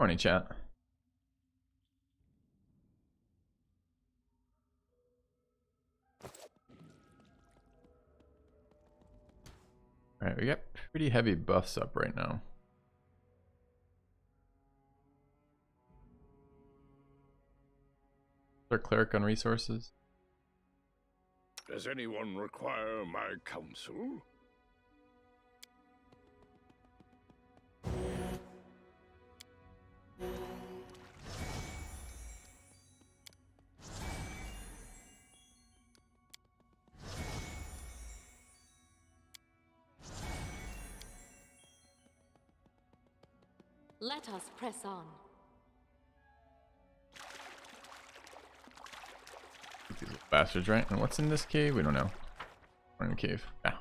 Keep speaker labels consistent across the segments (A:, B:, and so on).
A: Morning, chat. Alright, we got pretty heavy buffs up right now. Our cleric on resources.
B: Does anyone require my counsel?
C: Let us press on.
A: These little bastards, right? And what's in this cave? We don't know. We're in a cave. Yeah.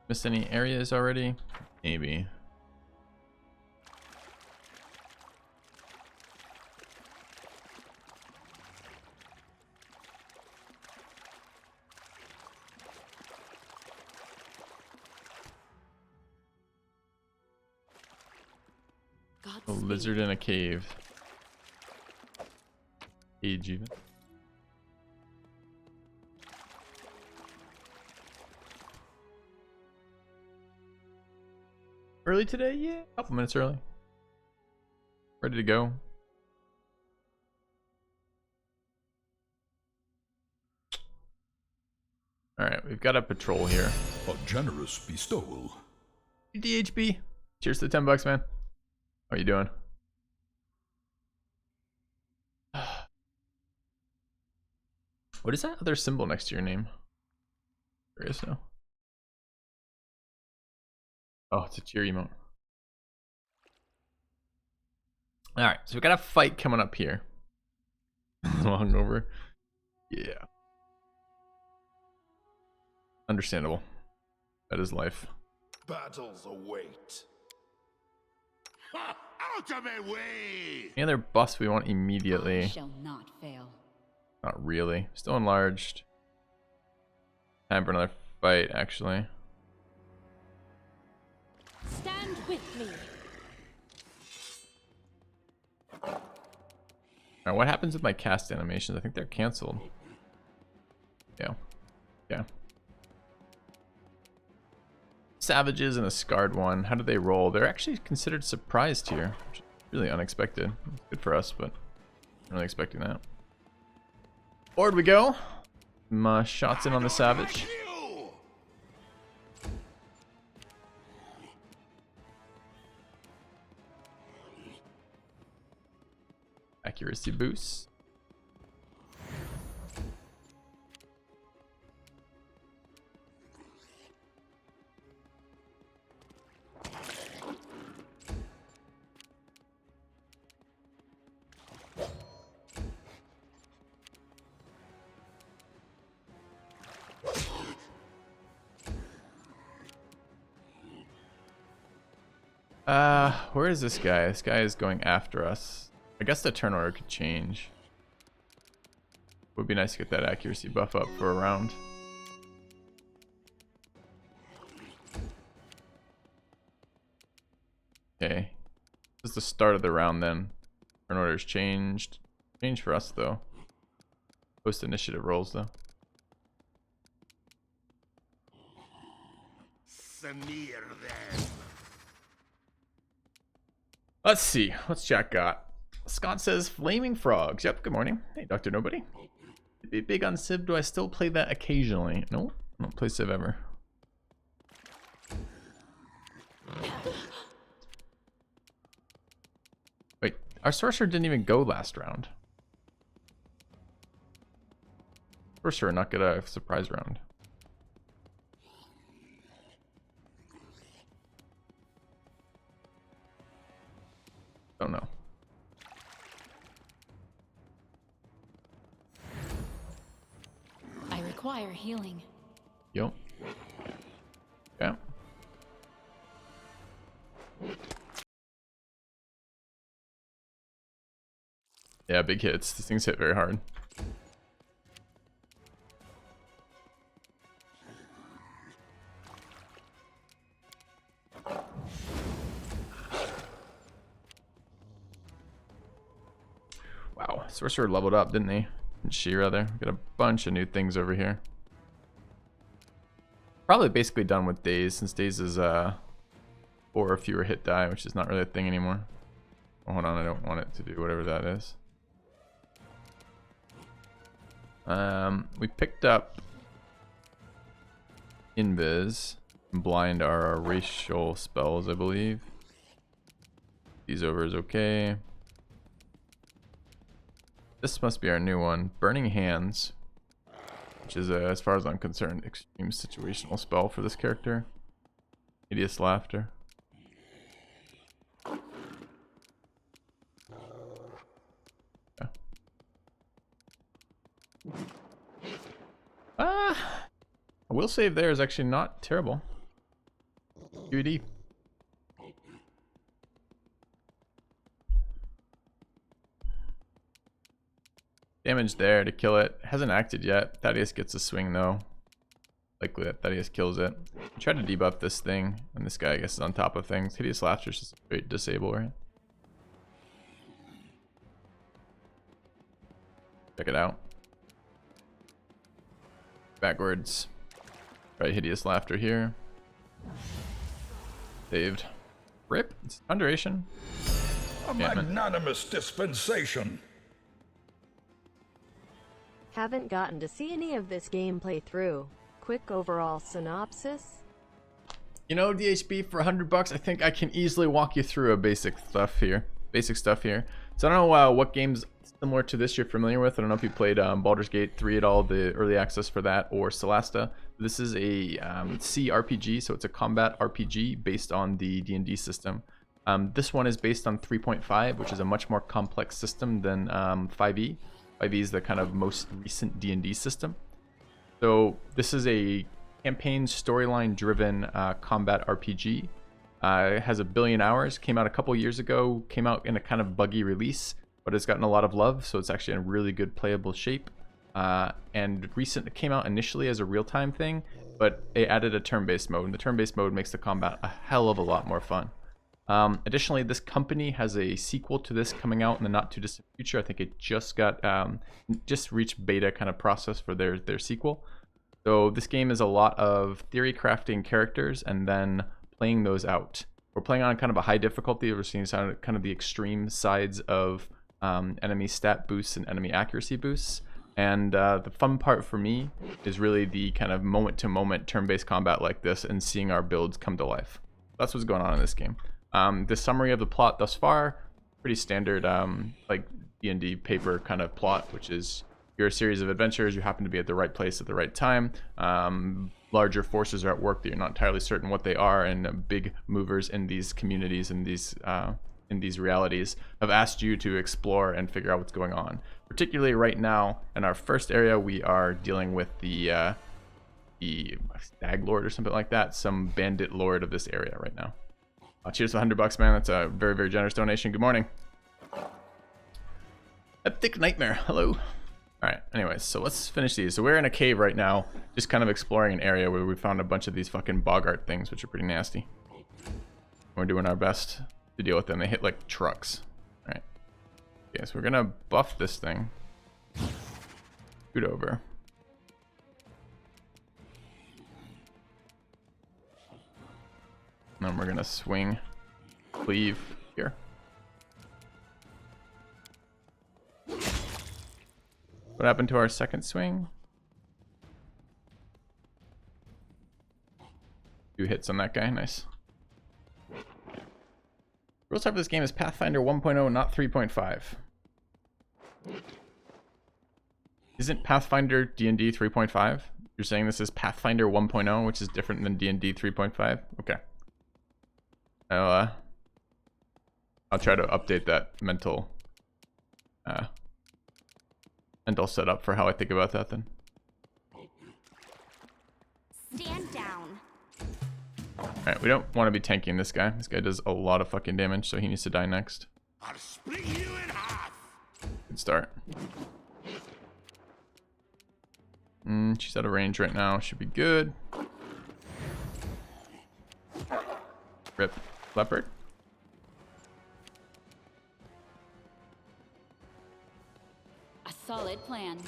A: Missed any areas already? Maybe. A lizard in a cave. Cage even. Early today? Yeah, a couple minutes early. Ready to go. Alright, we've got a patrol here.
D: A generous bestowal.
A: DHB. Cheers to the $10, man. How are you doing? What is that other symbol next to your name? Curious now. Oh, it's a cheer emote. Alright, so we got a fight coming up here. Hungover. Yeah. Understandable. That is life.
B: Battles await. Ha! Out of my way!
A: Any other buffs we want
C: I
A: immediately?
C: shall not fail.
A: Not really. Still enlarged. Time for another fight, actually.
C: Stand with me.
A: Alright, what happens with my cast animations? I think they're canceled. Yeah. Yeah. Savages and a scarred one. How do they roll? They're actually considered surprised here, which is really unexpected. Good for us, but I'm really expecting that. Forward we go. My shots in on the savage. Accuracy boost. Where is this guy? This guy is going after us. I guess the turn order could change. Would be nice to get that accuracy buff up for a round. Okay. This is the start of the round then. Turn order's changed. Changed for us though. Post initiative rolls though.
B: Smear them.
A: Let's see. What's Jack got? Scott says flaming frogs. Yep, good morning. Hey, Dr. Nobody. Be big on Civ. Do I still play that occasionally? No, I don't play Civ ever. Wait, our sorcerer didn't even go last round. Sorcerer not get a surprise round. Don't know.
C: I require healing.
A: Yo. Yeah. Yeah, big hits. These things hit very hard. Sorcerer leveled up, didn't he? And she rather. Got a bunch of new things over here. Probably basically done with Daze, since Daze is 4 or fewer hit die, which is not really a thing anymore. Oh, hold on, I don't want it to do whatever that is. We picked up Invis. Blind are our racial spells, I believe. These over is okay. This must be our new one. Burning Hands, which is, as far as I'm concerned, extreme situational spell for this character. Hideous Laughter. Yeah. A will save there is actually not terrible. QED. Damage there to kill it. Hasn't acted yet. Thaddeus gets a swing though. Likely that Thaddeus kills it. Try to debuff this thing, and this guy I guess is on top of things. Hideous Laughter is just a straight disable, right? Check it out. Backwards. Right, Hideous Laughter here. Saved. Rip. It's on duration.
D: A magnanimous dispensation.
E: Haven't gotten to see any of this gameplay through. Quick overall synopsis.
A: You know, DHB, for $100, I think I can easily walk you through a basic stuff here. So I don't know what games similar to this you're familiar with. I don't know if you played Baldur's Gate 3 at all, the early access for that, or Celesta. This is a CRPG, so it's a combat RPG based on the D&D system. This one is based on 3.5, which is a much more complex system than 5e. 5e is the kind of most recent D&D system. So this is a campaign storyline driven combat RPG. It has 1 billion hours, came out a couple years ago, came out in a kind of buggy release, but it's gotten a lot of love, so it's actually in really good playable shape. And it came out initially as a real-time thing, but it added a turn-based mode, and the turn-based mode makes the combat a hell of a lot more fun. Additionally, this company has a sequel to this coming out in the not too distant future. I think it just got just reached beta kind of process for their sequel. So this game is a lot of theory crafting characters and then playing those out. We're playing on kind of a high difficulty. We're seeing kind of the extreme sides of enemy stat boosts and enemy accuracy boosts. And the fun part for me is really the kind of moment-to-moment turn-based combat like this and seeing our builds come to life. That's what's going on in this game. The summary of the plot thus far, pretty standard like D&D paper kind of plot, which is you're a series of adventures, you happen to be at the right place at the right time. Larger forces are at work that you're not entirely certain what they are, and big movers in these communities and in these realities have asked you to explore and figure out what's going on. Particularly right now, in our first area, we are dealing with the Stag Lord or something like that, some bandit lord of this area right now. Cheers to $100, man. That's a very, very generous donation. Good morning. Epic Nightmare. Hello. All right. Anyways, so let's finish these. So we're in a cave right now, just kind of exploring an area where we found a bunch of these fucking bogart things, which are pretty nasty. We're doing our best to deal with them. They hit like trucks. All right. Okay, so we're gonna buff this thing. Scoot over. And then we're gonna swing, cleave here. What happened to our second swing? 2 hits on that guy, nice. Rule type of this game is Pathfinder 1.0, not 3.5. Isn't Pathfinder D&D 3.5? You're saying this is Pathfinder 1.0, which is different than D&D 3.5? Okay. I'll try to update that mental setup for how I think about that then.
C: Stand down.
A: Alright, we don't want to be tanking this guy. This guy does a lot of fucking damage, so he needs to die next.
B: I'll split you in half.
A: Good start. She's out of range right now. Should be good. Rip. Leopard.
F: solid plan.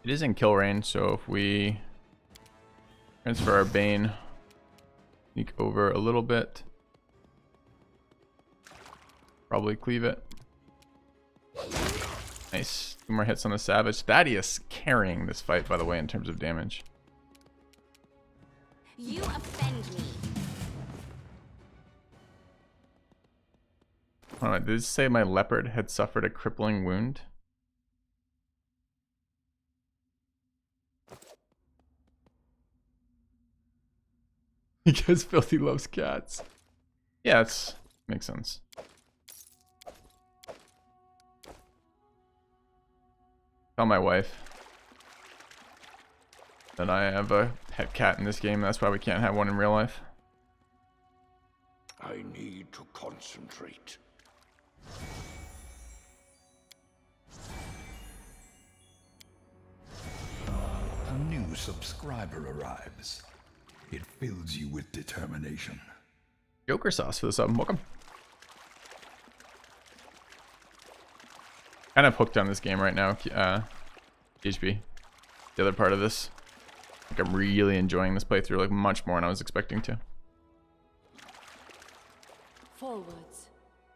A: It is in kill range, so if we transfer our Bane, sneak over a little bit, probably cleave it. Nice. 2 more hits on the Savage. Thaddeus carrying this fight, by the way, in terms of damage.
C: You offend me.
A: Hold on, did it say my leopard had suffered a crippling wound? Because Filthy loves cats. Yeah, it's makes sense. Tell my wife that I have a pet cat in this game. That's why we can't have one in real life.
D: I need to concentrate. A new subscriber arrives. It fills you with determination.
A: Joker sauce for the sub. Welcome. Kind of hooked on this game right now. PHP. The other part of this. Like I'm really enjoying this playthrough, like much more than I was expecting to.
F: Forwards.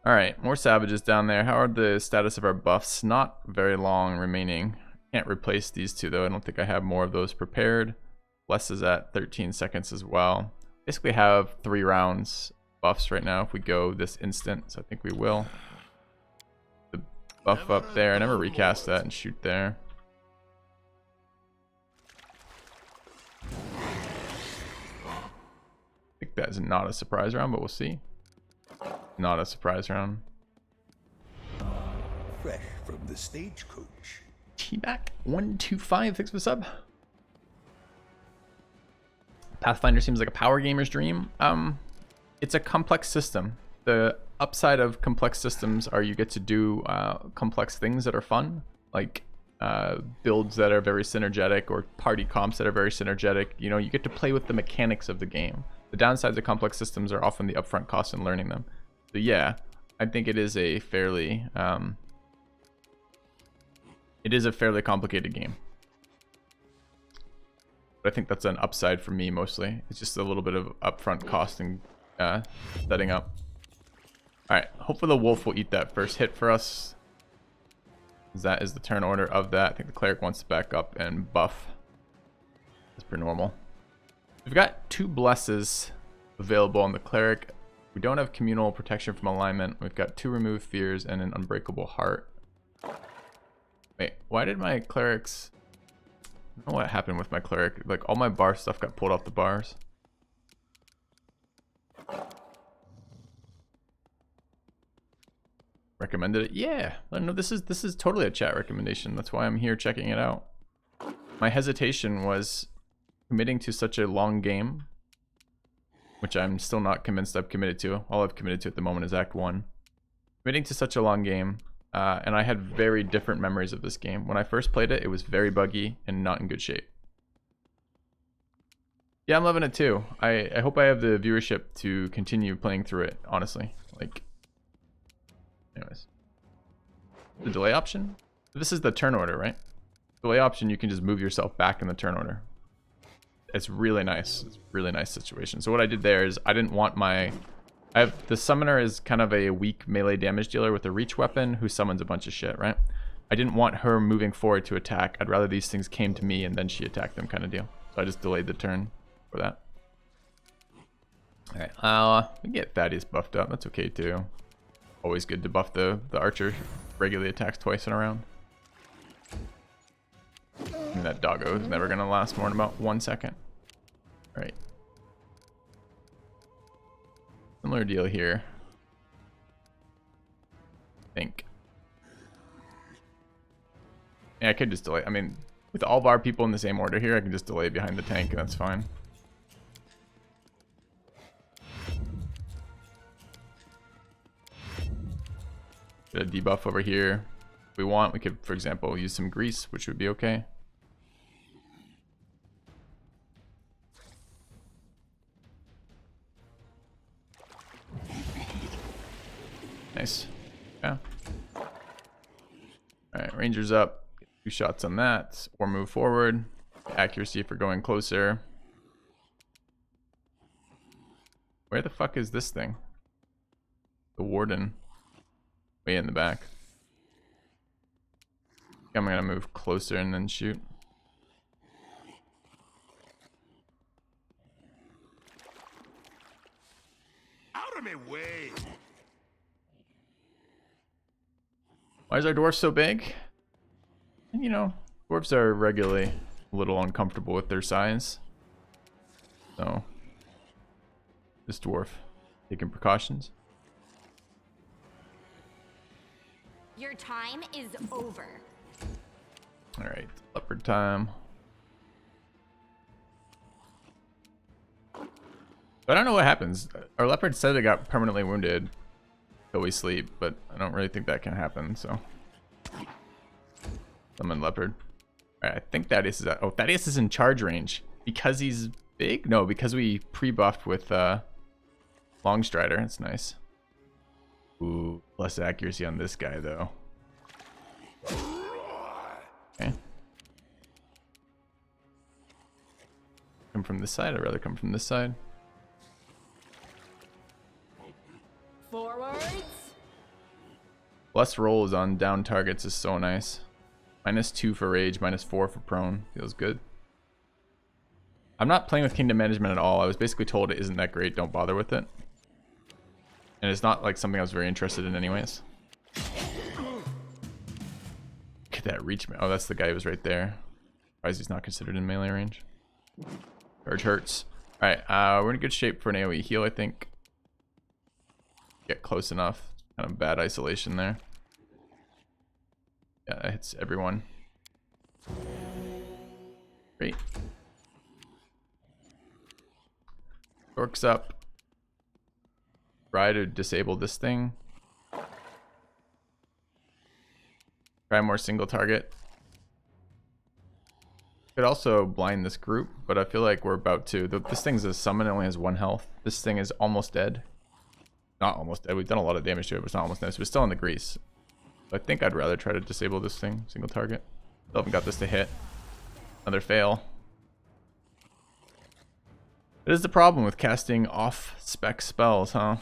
A: Alright, more savages down there. How are the status of our buffs? Not very long remaining. Can't replace these two though. I don't think I have more of those prepared. Bless is at 13 seconds as well. Basically have 3 rounds buffs right now if we go this instant, so I think we will. The buff up there, I never recast that and shoot there. I think that is not a surprise round, but we'll see. Not a surprise round.
D: Fresh from the stagecoach.
A: T-Back 125, thanks for the sub. Pathfinder seems like a power gamer's dream. It's a complex system. The upside of complex systems are you get to do complex things that are fun, like builds that are very synergetic or party comps that are very synergetic. You know, you get to play with the mechanics of the game. The downsides of complex systems are often the upfront cost in learning them. So yeah, I think it is a fairly complicated game. But I think that's an upside for me mostly. It's just a little bit of upfront cost and setting up. Alright, hopefully the wolf will eat that first hit for us. That is the turn order of that. I think the cleric wants to back up and buff. That's pretty normal. We've got 2 blesses available on the cleric. We don't have communal protection from alignment. We've got 2 remove fears and an unbreakable heart. Wait, why did my clerics... I don't know what happened with my cleric. Like, all my bar stuff got pulled off the bars. Recommended it? Yeah. No, this is totally a chat recommendation. That's why I'm here checking it out. My hesitation was committing to such a long game, which I'm still not convinced I've committed to. All I've committed to at the moment is Act 1. Committing to such a long game, and I had very different memories of this game. When I first played it, it was very buggy and not in good shape. Yeah, I'm loving it too. I hope I have the viewership to continue playing through it, honestly. Like, anyways. The delay option? This is the turn order, right? Delay option, you can just move yourself back in the turn order. It's really nice. It's a really nice situation. So what I did there is I didn't want my... the summoner is kind of a weak melee damage dealer with a reach weapon who summons a bunch of shit, right? I didn't want her moving forward to attack. I'd rather these things came to me and then she attacked them kind of deal. So I just delayed the turn for that. Alright, we can get Thaddeus buffed up. That's okay too. Always good to buff the archer. Regularly attacks twice in a round. I mean, that doggo is never going to last more than about 1 second. Alright. Similar deal here. I think. Yeah, I could just delay. I mean, with all of our people in the same order here, I can just delay behind the tank and that's fine. Get a debuff over here. If we want, we could, for example, use some grease, which would be okay. Nice. Yeah. Alright, Ranger's up. 2 shots on that. Or move forward. Accuracy for going closer. Where the fuck is this thing? The Warden. Way in the back. I'm gonna move closer and then shoot.
B: Out of my way.
A: Why is our dwarf so big? And you know, dwarves are regularly a little uncomfortable with their size. So, this dwarf taking precautions.
C: Your time is over.
A: Alright, leopard time. I don't know what happens. Our leopard said it got permanently wounded till we sleep, but I don't really think that can happen, so. Summon leopard. Alright, I think Thaddeus is at, oh, Thaddeus is in charge range. Because he's big? No, because we pre-buffed with Longstrider. That's nice. Ooh, less accuracy on this guy though. Okay. Come from this side? I'd rather come from this side.
F: Forwards.
A: Less rolls on down targets is so nice. -2 for rage, -4 for prone. Feels good. I'm not playing with kingdom management at all. I was basically told it isn't that great. Don't bother with it. And it's not like something I was very interested in anyways. Look at that reach. Oh, that's the guy who was right there. Surprised he's not considered in melee range. Charge hurts. Alright, we're in good shape for an AoE heal, I think. Get close enough. Kind of bad isolation there. Yeah, that hits everyone. Great. Orcs up. Try to disable this thing. Try more single target. Could also blind this group, but I feel like we're about to. This thing's a summon, it only has 1 health. This thing is almost dead. Not almost dead. We've done a lot of damage to it, but it's not almost dead. So we're still in the grease. I think I'd rather try to disable this thing. Single target. Still haven't got this to hit. Another fail. It is the problem with casting off-spec spells, huh?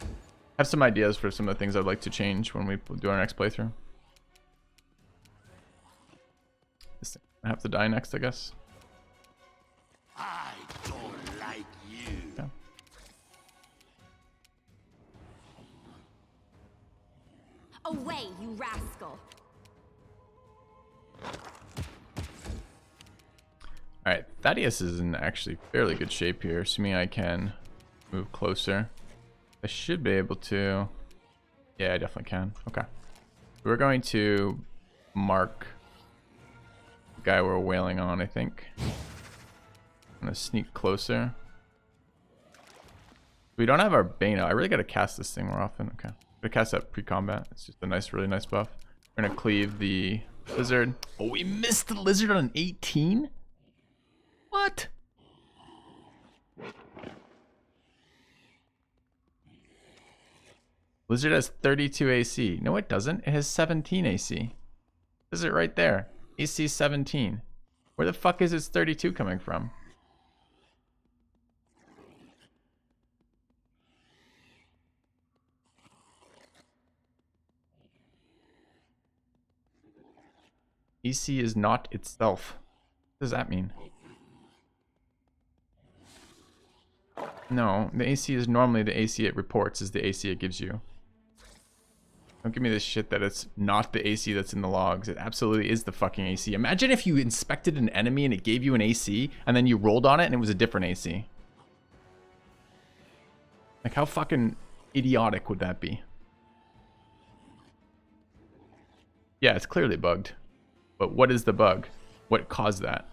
A: I have some ideas for some of the things I'd like to change when we do our next playthrough. This thing. I have to die next, I guess.
B: I don't like you.
A: Yeah.
C: Away, you rascal.
A: Alright, Thaddeus is in actually fairly good shape here, assuming I can move closer. I should be able to. Yeah, I definitely can. Okay. We're going to mark the guy we're wailing on, I think. I'm going to sneak closer. We don't have our Bane out. I really got to cast this thing more often. Okay. I'm going to cast that pre-combat. It's just a nice, really nice buff. We're going to cleave the lizard. Oh, we missed the lizard on an 18? What? Lizard has 32 AC. No, it doesn't. It has 17 AC. Is it right there? AC 17. Where the fuck is its 32 coming from? AC is not itself. What does that mean? No, the AC is normally the AC it reports is the AC it gives you. Don't give me this shit that it's not the AC that's in the logs. It absolutely is the fucking AC. Imagine if you inspected an enemy and it gave you an AC and then you rolled on it and it was a different AC. Like, how fucking idiotic would that be? Yeah, it's clearly bugged. But what is the bug? What caused that?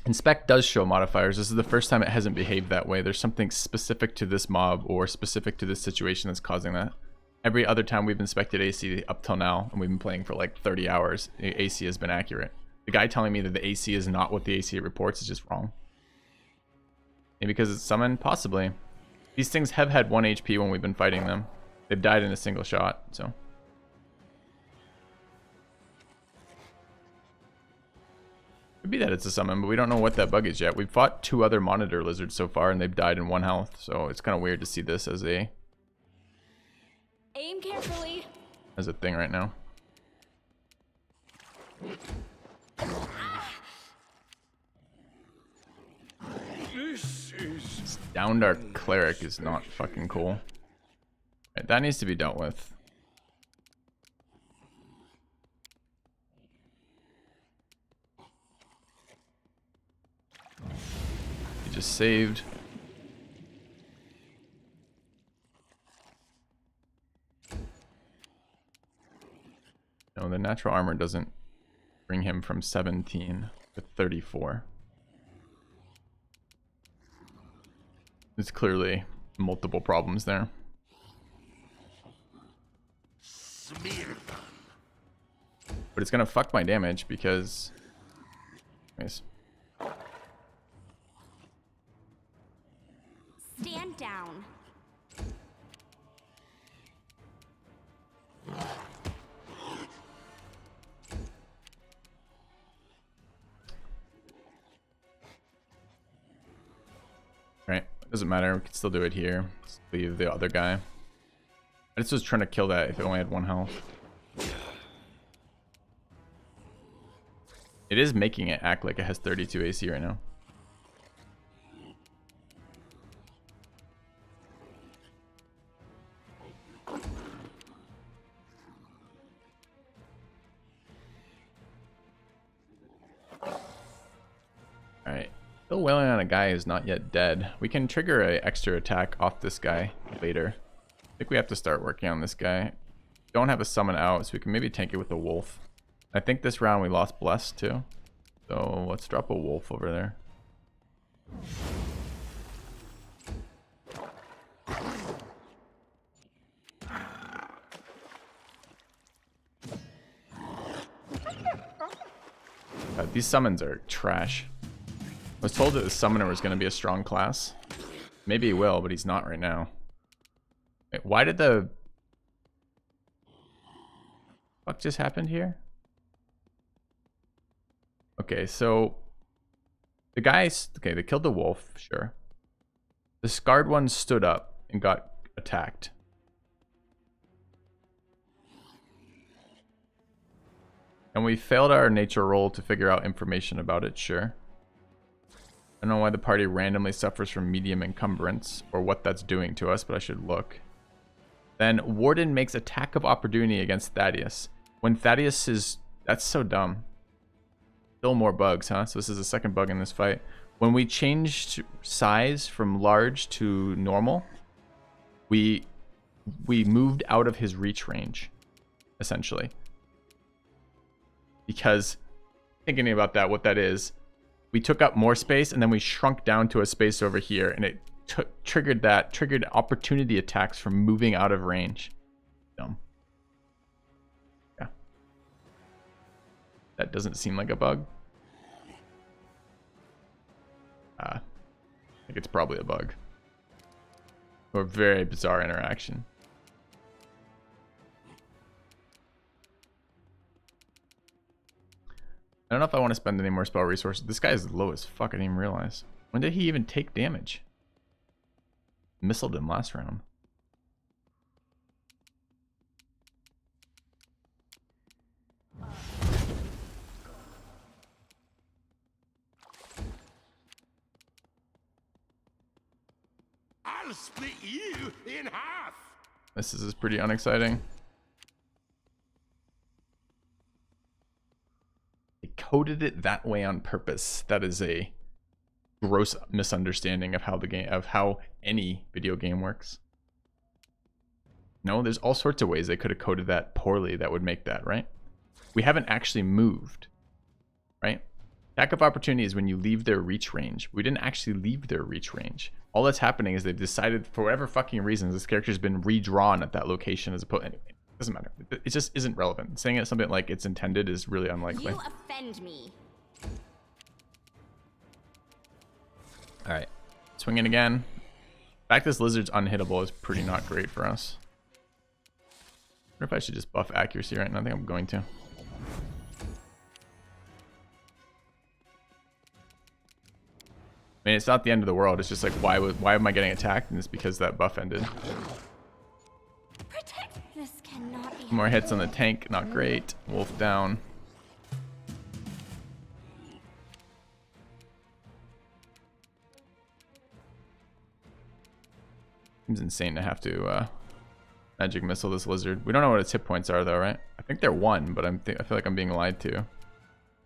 A: Inspect does show modifiers. This is the first time it hasn't behaved that way. There's something specific to this mob or specific to this situation that's causing that. Every other time we've inspected AC up till now, and we've been playing for like 30 hours, the AC has been accurate. The guy telling me that the AC is not what the AC it reports is just wrong. Maybe because it's summoned? Possibly. These things have had 1 HP when we've been fighting them. They've died in a single shot, so. Could be that it's a summon, but we don't know what that bug is yet. We've fought 2 other monitor lizards so far, and they've died in 1 health, so it's kind of weird to see this as a
F: Aim carefully.
A: thing right now. This downed our cleric is not fucking cool. Right, that needs to be dealt with. He just saved. No, the natural armor doesn't bring him from 17 to 34. There's clearly multiple problems there.
B: Smear them.
A: But it's gonna fuck my damage because... Anyways.
C: Stand down.
A: Right, doesn't matter. We can still do it here. Just leave the other guy. I just was trying to kill that if it only had 1 health. It is making it act like it has 32 AC right now. Alright. Still wailing on a guy who's not yet dead. We can trigger an extra attack off this guy later. I think we have to start working on this guy. Don't have a summon out, so we can maybe tank it with a wolf. I think this round we lost Bless too. So let's drop a wolf over there. These summons are trash. I was told that the summoner was going to be a strong class. Maybe he will, but he's not right now. Wait, why did the... fuck just happened here? Okay, so... the guys... okay, they killed the wolf, sure. The scarred one stood up and got attacked. And we failed our nature roll to figure out information about it, sure. I don't know why the party randomly suffers from medium encumbrance or what that's doing to us, but I should look. Then Warden makes attack of opportunity against Thaddeus. When Thaddeus is... that's so dumb. Still more bugs, huh? So this is the second bug in this fight. When we changed size from large to normal, we moved out of his reach range, essentially. Because, thinking about that, what that is, we took up more space and then we shrunk down to a space over here, and it triggered opportunity attacks from moving out of range. Dumb. Yeah. That doesn't seem like a bug. I think it's probably a bug. Or a very bizarre interaction. I don't know if I want to spend any more spell resources. This guy is low as fuck. I didn't even realize. When did he even take damage? Missiled him last round.
B: I'll split you in half.
A: This is pretty unexciting. They coded it that way on purpose. That is a gross misunderstanding of how any video game works. No, there's all sorts of ways they could have coded that poorly that would make that, right? We haven't actually moved, right? Attack of opportunity is when you leave their reach range. We didn't actually leave their reach range. All that's happening is they've decided, for whatever fucking reasons, this character's been redrawn at that location as opposed. Anyway, it doesn't matter. It just isn't relevant. Saying it something like it's intended is really unlikely.
C: You offend me.
A: All right. Swinging again. The fact this lizard's unhittable is pretty not great for us. I wonder if I should just buff accuracy right now. I think I'm going to. I mean, it's not the end of the world. It's just like, why am I getting attacked? And it's because that buff ended.
C: Protect. This cannot be.
A: More hits on the tank, not great. Wolf down. Seems insane to have to magic missile this lizard. We don't know what its hit points are though, right? I think they're 1, but I feel like I'm being lied to.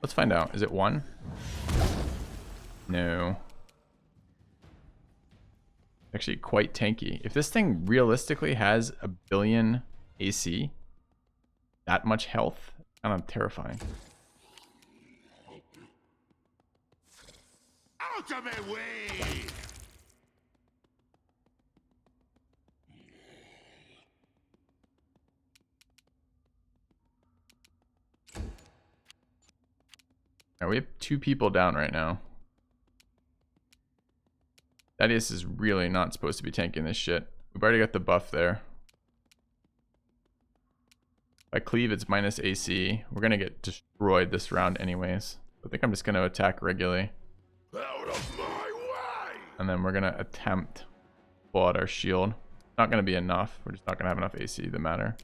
A: Let's find out. Is it 1? No. Actually quite tanky. If this thing realistically has 1 billion AC, that much health, kind of terrifying.
B: Out of my way!
A: Right, we have 2 people down right now. Thaddeus is really not supposed to be tanking this shit. We've already got the buff there. If I cleave, it's minus AC. We're gonna get destroyed this round anyways. I think I'm just gonna attack regularly.
B: Out of my way!
A: And then we're gonna attempt to pull out our shield. Not gonna be enough. We're just not gonna have enough AC to matter.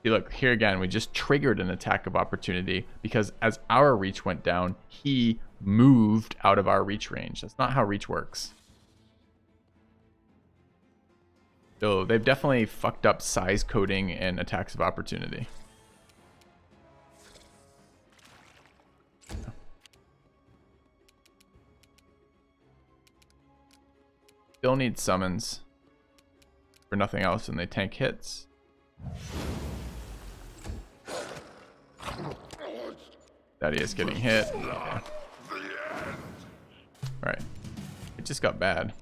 A: See, look, here again, we just triggered an attack of opportunity because as our reach went down, he moved out of our reach range. That's not how reach works. So they've definitely fucked up size coding and attacks of opportunity. Still need summons for nothing else, and they tank hits. Daddy is getting hit. Okay. Alright. It just got bad.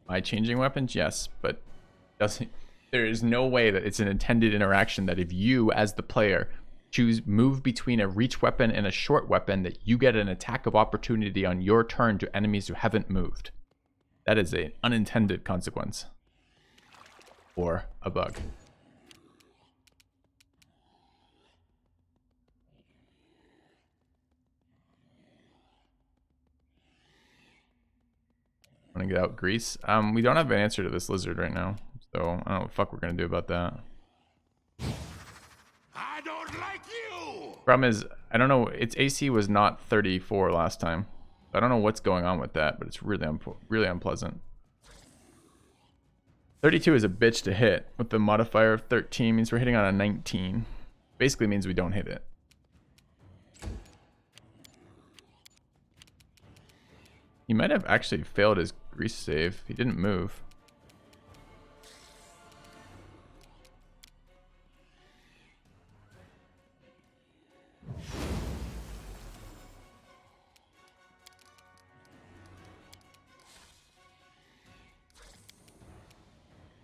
A: Am I changing weapons? Yes, but doesn't. There is no way that it's an intended interaction that if you, as the player, move between a reach weapon and a short weapon, that you get an attack of opportunity on your turn to enemies who haven't moved. That is an unintended consequence. Or a bug. I'm gonna get out grease. We don't have an answer to this lizard right now, so I don't know what the fuck we're gonna do about that.
B: I don't like you!
A: Problem is, I don't know, its AC was not 34 last time. I don't know what's going on with that, but it's really unpleasant. 32 is a bitch to hit. With the modifier of 13 means we're hitting on a 19. Basically means we don't hit it. He might have actually failed his grease save. He didn't move.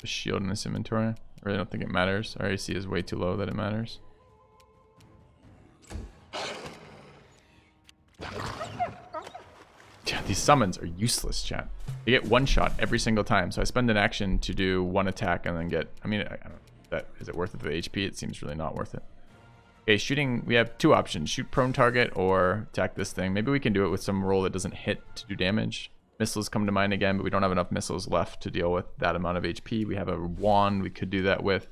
A: The shield in this inventory. I really don't think it matters. Our AC is way too low that it matters. Yeah, these summons are useless, chat. They get one shot every single time, so I spend an action to do one attack and then get. I mean, I don't know. Is it worth it for the HP? It seems really not worth it. Okay, shooting. We have 2 options: shoot prone target or attack this thing. Maybe we can do it with some roll that doesn't hit to do damage. Missiles come to mind again, but we don't have enough missiles left to deal with that amount of HP. We have a wand we could do that with.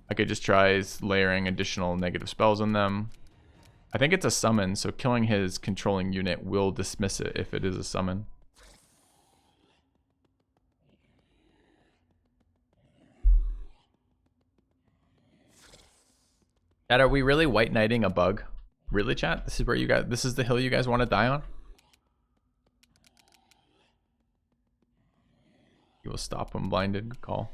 A: I could just try layering additional negative spells on them. I think it's a summon, so killing his controlling unit will dismiss it if it is a summon. Chat, are we really white knighting a bug? Really, chat? This is where you guys. This is the hill you guys want to die on? You will stop when blinded. Good call.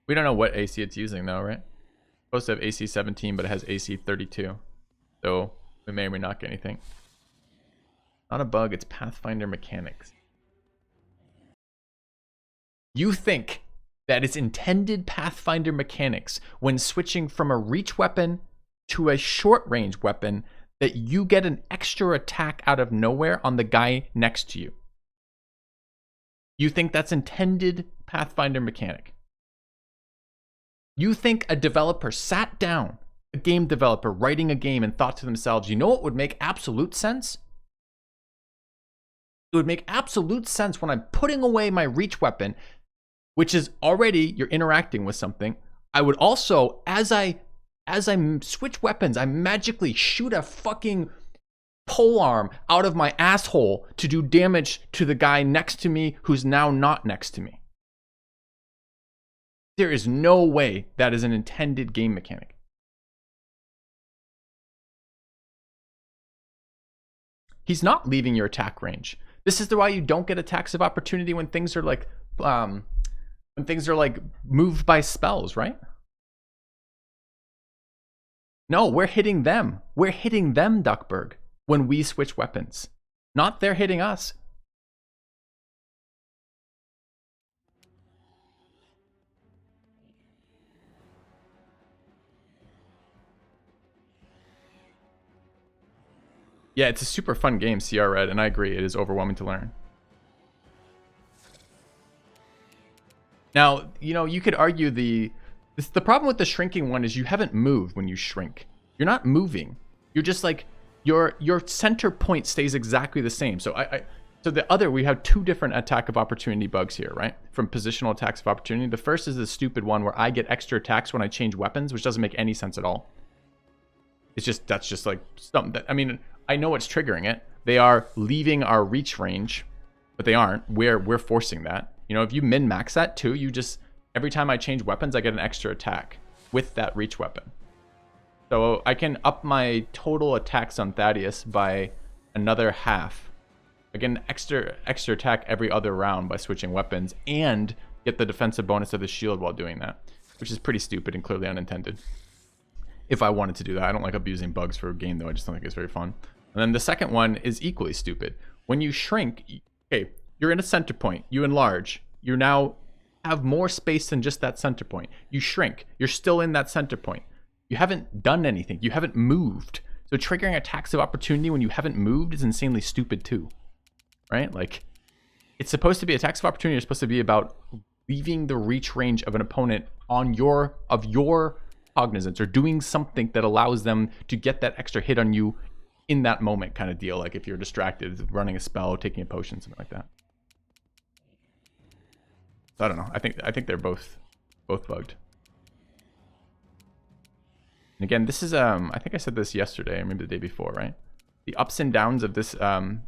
A: We don't know what AC it's using though, right? It's supposed to have AC 17, but it has AC 32. So we may or may not get anything. Not a bug, it's Pathfinder mechanics. You think that it's intended Pathfinder mechanics when switching from a reach weapon to a short range weapon that you get an extra attack out of nowhere on the guy next to you. You think that's intended Pathfinder mechanic. You think a developer sat down, a game developer writing a game, and thought to themselves, you know what would make absolute sense? It would make absolute sense when I'm putting away my reach weapon, which is already you're interacting with something. I would also, as I switch weapons, I magically shoot a fucking pole arm out of my asshole to do damage to the guy next to me who's now not next to me. There is no way that is an intended game mechanic. He's not leaving your attack range. This is why you don't get attacks of opportunity when things are like moved by spells, right? No, we're hitting them. We're hitting them, Duckburg, when we switch weapons. Not they're hitting us. Yeah, it's a super fun game, CR Red, and I agree, it is overwhelming to learn. Now, you know, you could argue the problem with the shrinking one is you haven't moved when you shrink. You're not moving. You're just like, your center point stays exactly the same. So we have two different attack of opportunity bugs here, right? From positional attacks of opportunity. The first is the stupid one where I get extra attacks when I change weapons, which doesn't make any sense at all. That's just like something that, I mean, I know what's triggering it. They are leaving our reach range, but they aren't. We're forcing that. You know, if you min-max that too, you just, every time I change weapons, I get an extra attack with that reach weapon. So I can up my total attacks on Thaddeus by another half. I get an extra attack every other round by switching weapons and get the defensive bonus of the shield while doing that, which is pretty stupid and clearly unintended. If I wanted to do that. I don't like abusing bugs for a game though. I just don't think it's very fun. And then the second one is equally stupid. When you shrink, okay, you're in a center point, you enlarge, you now have more space than just that center point. You shrink, you're still in that center point. You haven't done anything, you haven't moved. So triggering attacks of opportunity when you haven't moved is insanely stupid too, right? Like, it's supposed to be, attacks of opportunity are supposed to be about leaving the reach range of an opponent on your cognizance, or doing something that allows them to get that extra hit on you in that moment, kind of deal. Like if you're distracted, running a spell, taking a potion, something like that. So I don't know. I think they're both bugged. And again, this is I think I said this yesterday, or maybe the day before, right? The ups and downs of this. The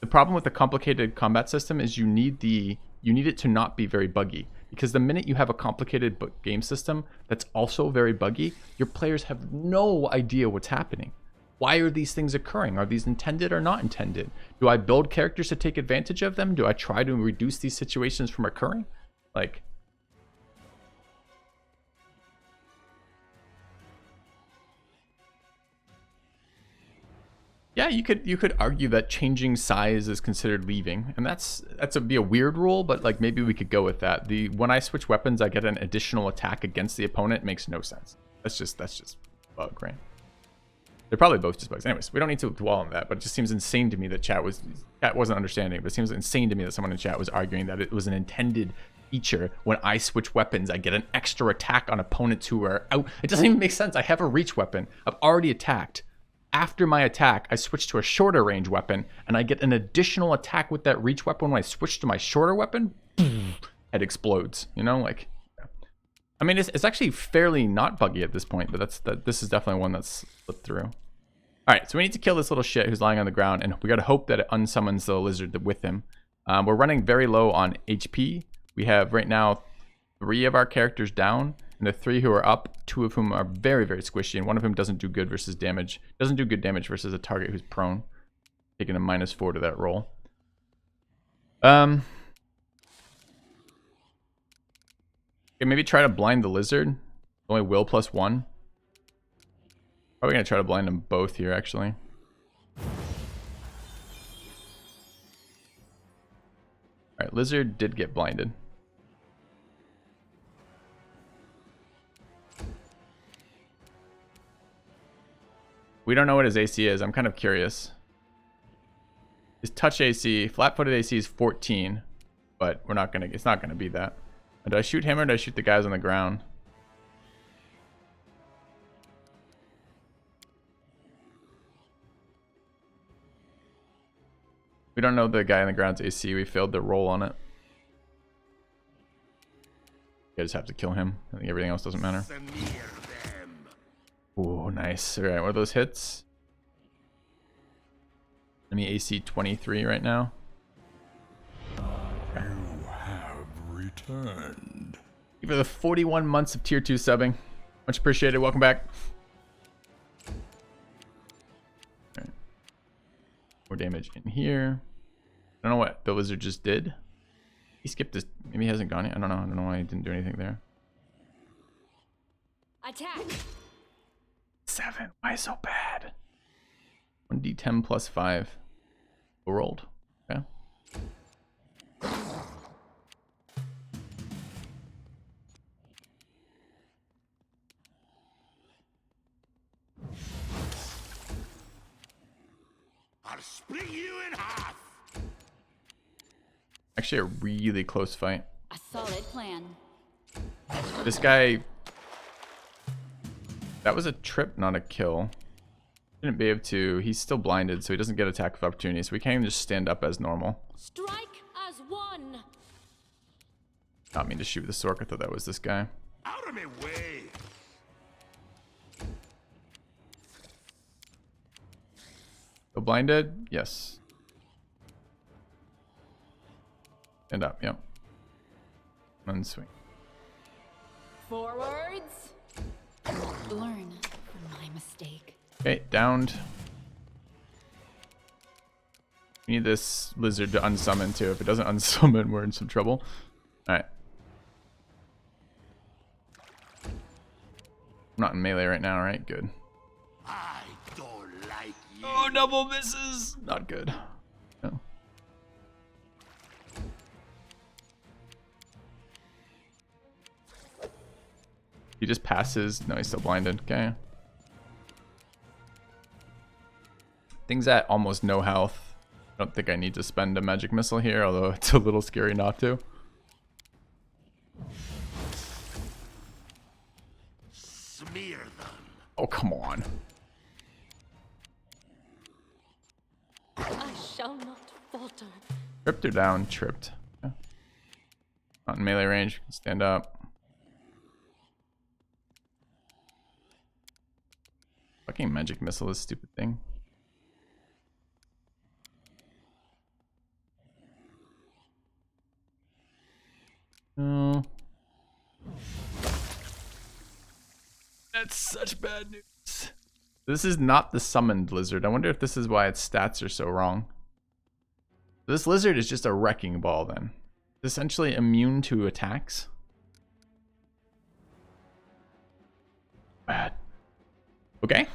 A: problem with the complicated combat system is you need it to not be very buggy. Because the minute you have a complicated game system that's also very buggy, your players have no idea what's happening. Why are these things occurring? Are these intended or not intended? Do I build characters to take advantage of them? Do I try to reduce these situations from occurring? Like, yeah, you could argue that changing size is considered leaving, and that's be a weird rule, but like maybe we could go with that. When I switch weapons, I get an additional attack against the opponent. Makes no sense. That's just bug, right? They're probably both just bugs. Anyways, we don't need to dwell on that, but it just seems insane to me that chat wasn't understanding. But it seems insane to me that someone in chat was arguing that it was an intended feature. When I switch weapons, I get an extra attack on opponents who are out. It doesn't even make sense. I have a reach weapon. I've already attacked. After my attack, I switch to a shorter range weapon, and I get an additional attack with that reach weapon. When I switch to my shorter weapon, it explodes. You know, like, I mean, it's actually fairly not buggy at this point, but this is definitely one that's slipped through. All right, so we need to kill this little shit who's lying on the ground, and we got to hope that it unsummons the lizard with him. We're running very low on HP. We have right now 3 of our characters down, and the 3 who are up, 2 of whom are very, very squishy, and one of whom doesn't do good versus damage. Doesn't do good damage versus a target who's prone. Taking a -4 to that roll. Okay, maybe try to blind the lizard. Only will +1. Probably gonna try to blind them both here, actually. Lizard did get blinded. We don't know what his AC is. I'm kind of curious. His touch AC, flat-footed AC is 14, but we're not gonna. It's not gonna be that. Do I shoot him or do I shoot the guys on the ground? We don't know the guy on the ground's AC. We failed to roll on it. I just have to kill him. I think everything else doesn't matter. Ooh, nice. All right, what are those hits? Enemy AC 23 right now.
D: You have returned.
A: Give it the 41 months of tier 2 subbing. Much appreciated. Welcome back. Right. More damage in here. I don't know what the lizard just did. He skipped this. Maybe he hasn't gone yet. I don't know. I don't know why he didn't do anything there.
F: Attack.
A: 7. Why so bad? 1d10 plus 5. Rolled. Okay.
B: I'll split you in half.
A: Actually, a really close fight.
F: A solid plan.
A: This guy. That was a trip, not a kill. Didn't be able to. He's still blinded, so he doesn't get attack of opportunity. So we can't even just stand up as normal.
F: Strike as one.
A: Not mean to shoot with the Sork. I thought that was this guy.
B: Out of my way.
A: Still blinded? Yes. Stand up. Yep. Unswing.
F: Forwards. Learn from my mistake.
A: Okay, downed. We need this lizard to unsummon too. If it doesn't unsummon, we're in some trouble. Alright. I'm not in melee right now, right? Good.
B: I don't like you.
A: Oh, double misses! Not good. No. He just passes. No, he's still blinded. Okay. Things at almost no health. I don't think I need to spend a magic missile here, although it's a little scary not to.
B: Smear them.
A: Oh, come on.
F: I shall not falter.
A: Tripped her down. Tripped. Yeah. Not in melee range. Stand up. Fucking magic missile is a stupid thing. No. That's such bad news. This is not the summoned lizard. I wonder if this is why its stats are so wrong. This lizard is just a wrecking ball then. It's essentially immune to attacks. Bad. Okay.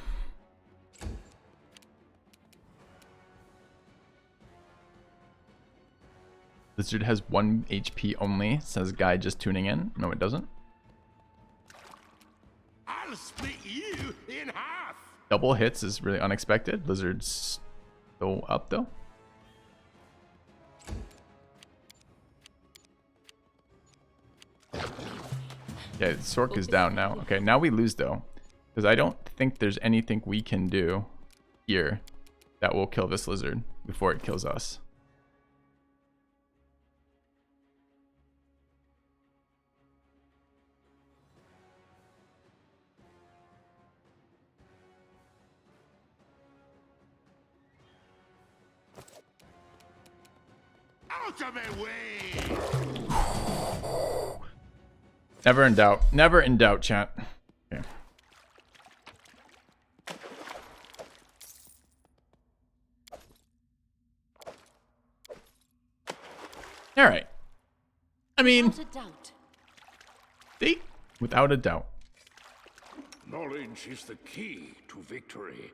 A: Lizard has 1 HP only, says guy just tuning in. No, it doesn't.
B: I'll split you in half.
A: Double hits is really unexpected. Lizard's still up though. Yeah, Sork is down now. Okay, now we lose though. Because I don't think there's anything we can do here that will kill this lizard before it kills us.
B: Out of my way.
A: Never in doubt. Never in doubt, chat. Okay. All right. I mean,
F: Without a doubt.
A: without a doubt.
B: Knowledge is the key to victory.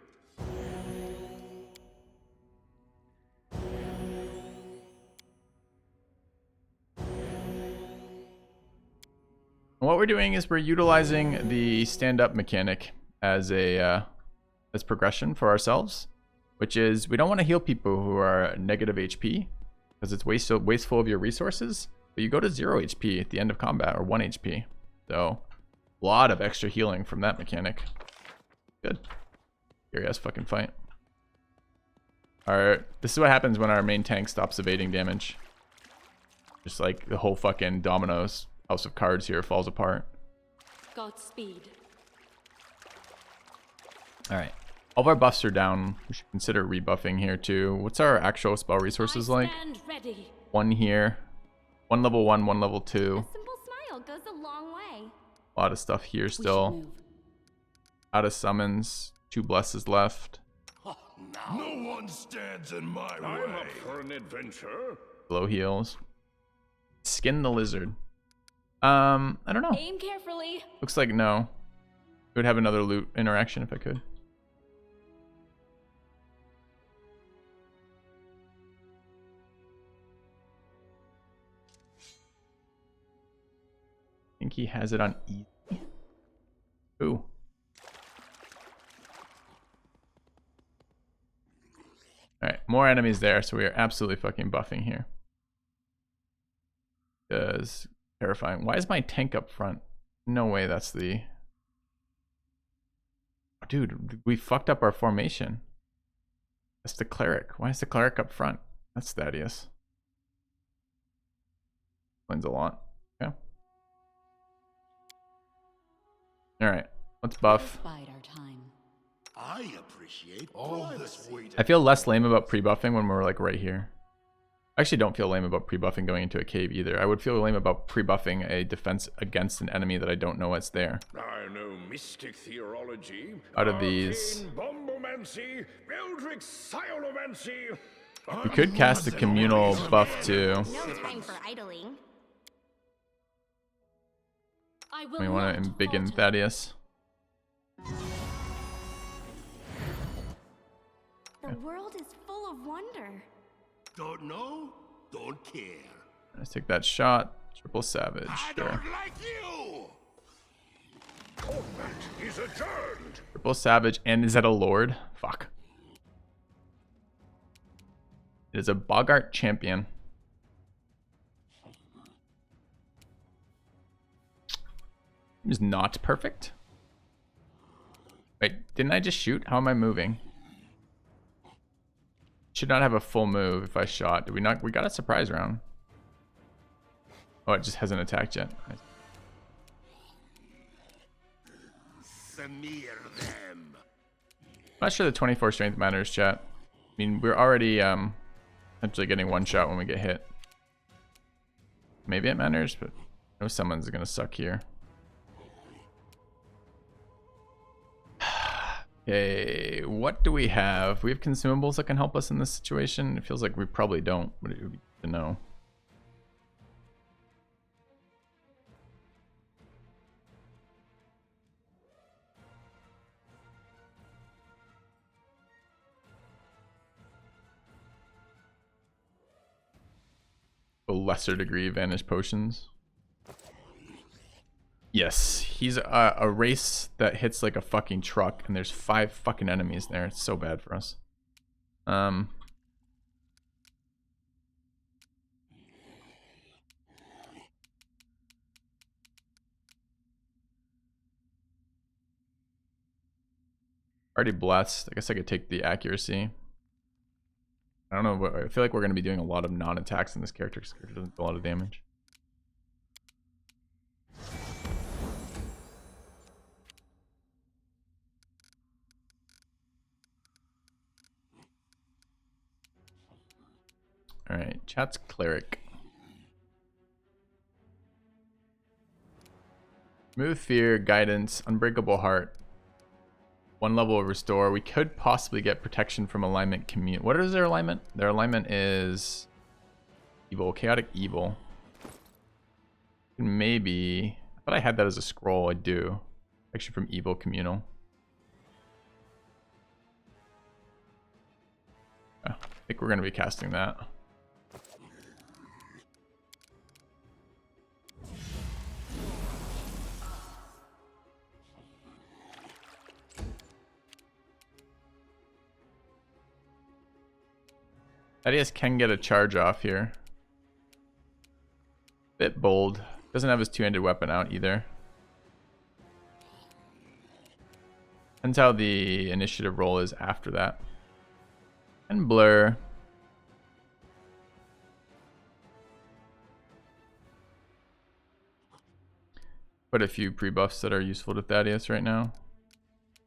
A: What we're doing is we're utilizing the stand-up mechanic as a as progression for ourselves, which is we don't want to heal people who are negative HP because it's wasteful of your resources. But you go to 0 HP at the end of combat, or 1 HP. So a lot of extra healing from that mechanic. Good. Scary ass fucking fight. This is what happens when our main tank stops evading damage. Just like the whole fucking dominoes house of cards here falls apart.
F: Godspeed.
A: Alright. All of our buffs are down. We should consider rebuffing here too. What's our actual spell resources like?
F: Ready.
A: 1 here. 1 level 1, 1 level 2.
C: A simple smile goes a long way.
A: A lot of stuff here still. Out of summons. 2 blesses left.
B: No one stands in my way. I'm up for an adventure.
A: Low heals. Skin the lizard. I don't know.
F: Aim carefully.
A: Looks like no. It would have another loot interaction if I could. I think he has it on easy. Ooh. Alright, more enemies there, so we are absolutely fucking buffing here. Because terrifying. Why is my tank up front? No way that's the... Dude, we fucked up our formation. That's the cleric. Why is the cleric up front? That's Thaddeus. Explains a lot. Okay. Alright, let's buff.
F: Bide our time.
B: I appreciate all this waiting.
A: I feel less lame about pre-buffing when we're like right here. I actually don't feel lame about pre-buffing going into a cave either. I would feel lame about pre-buffing a defense against an enemy that I don't know what's there.
B: I know mystic theology.
A: Out of these,
B: Bombomancy, Eldritch Sciomancy.
A: we could cast a communal buff too.
C: No time for idling.
F: I will
A: We want to
F: not
A: embiggen
F: falter.
A: Thaddeus.
C: The world is full of wonder.
B: Don't know, don't care.
A: Let's take that shot. Triple savage.
B: I
A: Sure.
B: don't like you. Combat is adjourned.
A: Triple savage, and is that a lord? Fuck. It is a Bogart champion. Is not perfect. Wait, didn't I just shoot? How am I moving? Should not have a full move if I shot. Did we not? We got a surprise round. Oh, it just hasn't attacked yet.
B: Smear them.
A: I'm not sure the 24 strength matters, chat. I mean, we're already essentially getting one shot when we get hit. Maybe it matters, but I know someone's gonna suck here. Okay, what do we have? We have consumables that can help us in this situation. It feels like we probably don't, but it would be good to know. A lesser degree vanish potions. Yes, he's a race that hits like a fucking truck, and there's 5 fucking enemies there. It's so bad for us. Already blessed. I guess I could take the accuracy. I don't know, but I feel like we're going to be doing a lot of non-attacks in this character because it doesn't do a lot of damage. Alright, chat's cleric. Remove fear, guidance, unbreakable heart. 1 level of restore. We could possibly get protection from alignment commune. What is their alignment? Their alignment is evil, chaotic evil. Maybe. I thought I had that as a scroll. I do. Actually from evil communal. I think we're going to be casting that. Thaddeus can get a charge off here. Bit bold. Doesn't have his two-handed weapon out either. Depends how the initiative roll is after that. And blur. Put a few pre-buffs that are useful to Thaddeus right now.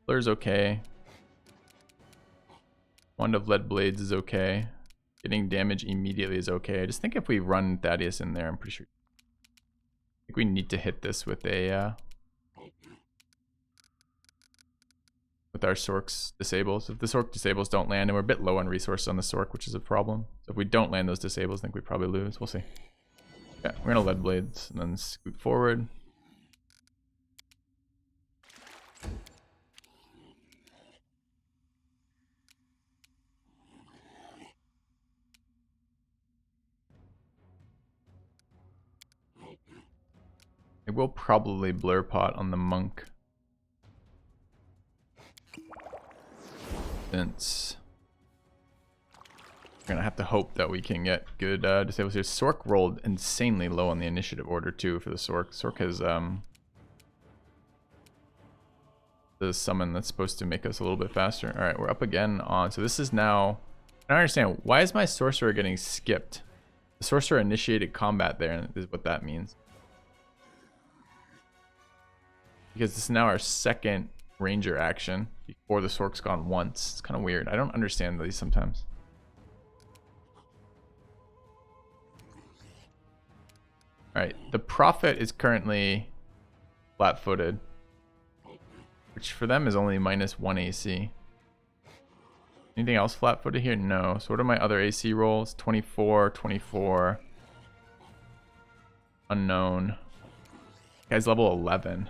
A: Blur's okay. Wand of Lead Blades is okay. Getting damage immediately is okay. I just think if we run Thaddeus in there, I'm pretty sure. I think we need to hit this with a with our Sorks disables. If the Sork disables don't land, and we're a bit low on resources on the Sork, which is a problem. So if we don't land those disables, I think we probably lose. We'll see. Yeah, we're gonna Lead Blades and then scoot forward. I will probably blur pot on the monk. Since we're gonna have to hope that we can get good disables here. Sork rolled insanely low on the initiative order too for the Sork. Sork has the summon that's supposed to make us a little bit faster. Alright, we're up again on. So this is now. I don't understand. Why is my sorcerer getting skipped? The sorcerer initiated combat there, and is what that means. Because this is now our second ranger action before the Sork's gone once. It's kind of weird. I don't understand these sometimes. Alright, the Prophet is currently flat-footed, which for them is only -1 AC. Anything else flat-footed here? No. So what are my other AC rolls? 24, 24. Unknown. Guy's level 11.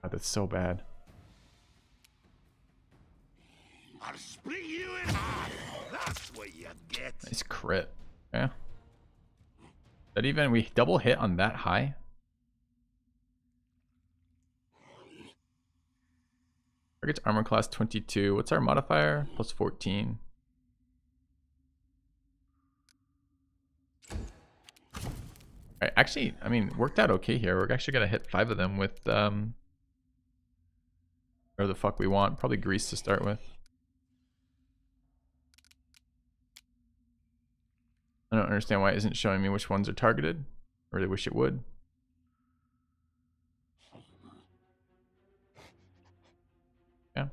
A: God, that's so bad.
B: I'll split you in half. That's what you get.
A: Nice crit. Yeah. That even we double hit on that high? Target's armor class 22. What's our modifier? Plus 14. Alright, actually, I mean, worked out okay here. We're actually gonna hit 5 of them with whatever the fuck we want. Probably grease to start with. I don't understand why it isn't showing me which ones are targeted. I really wish it would. Yeah.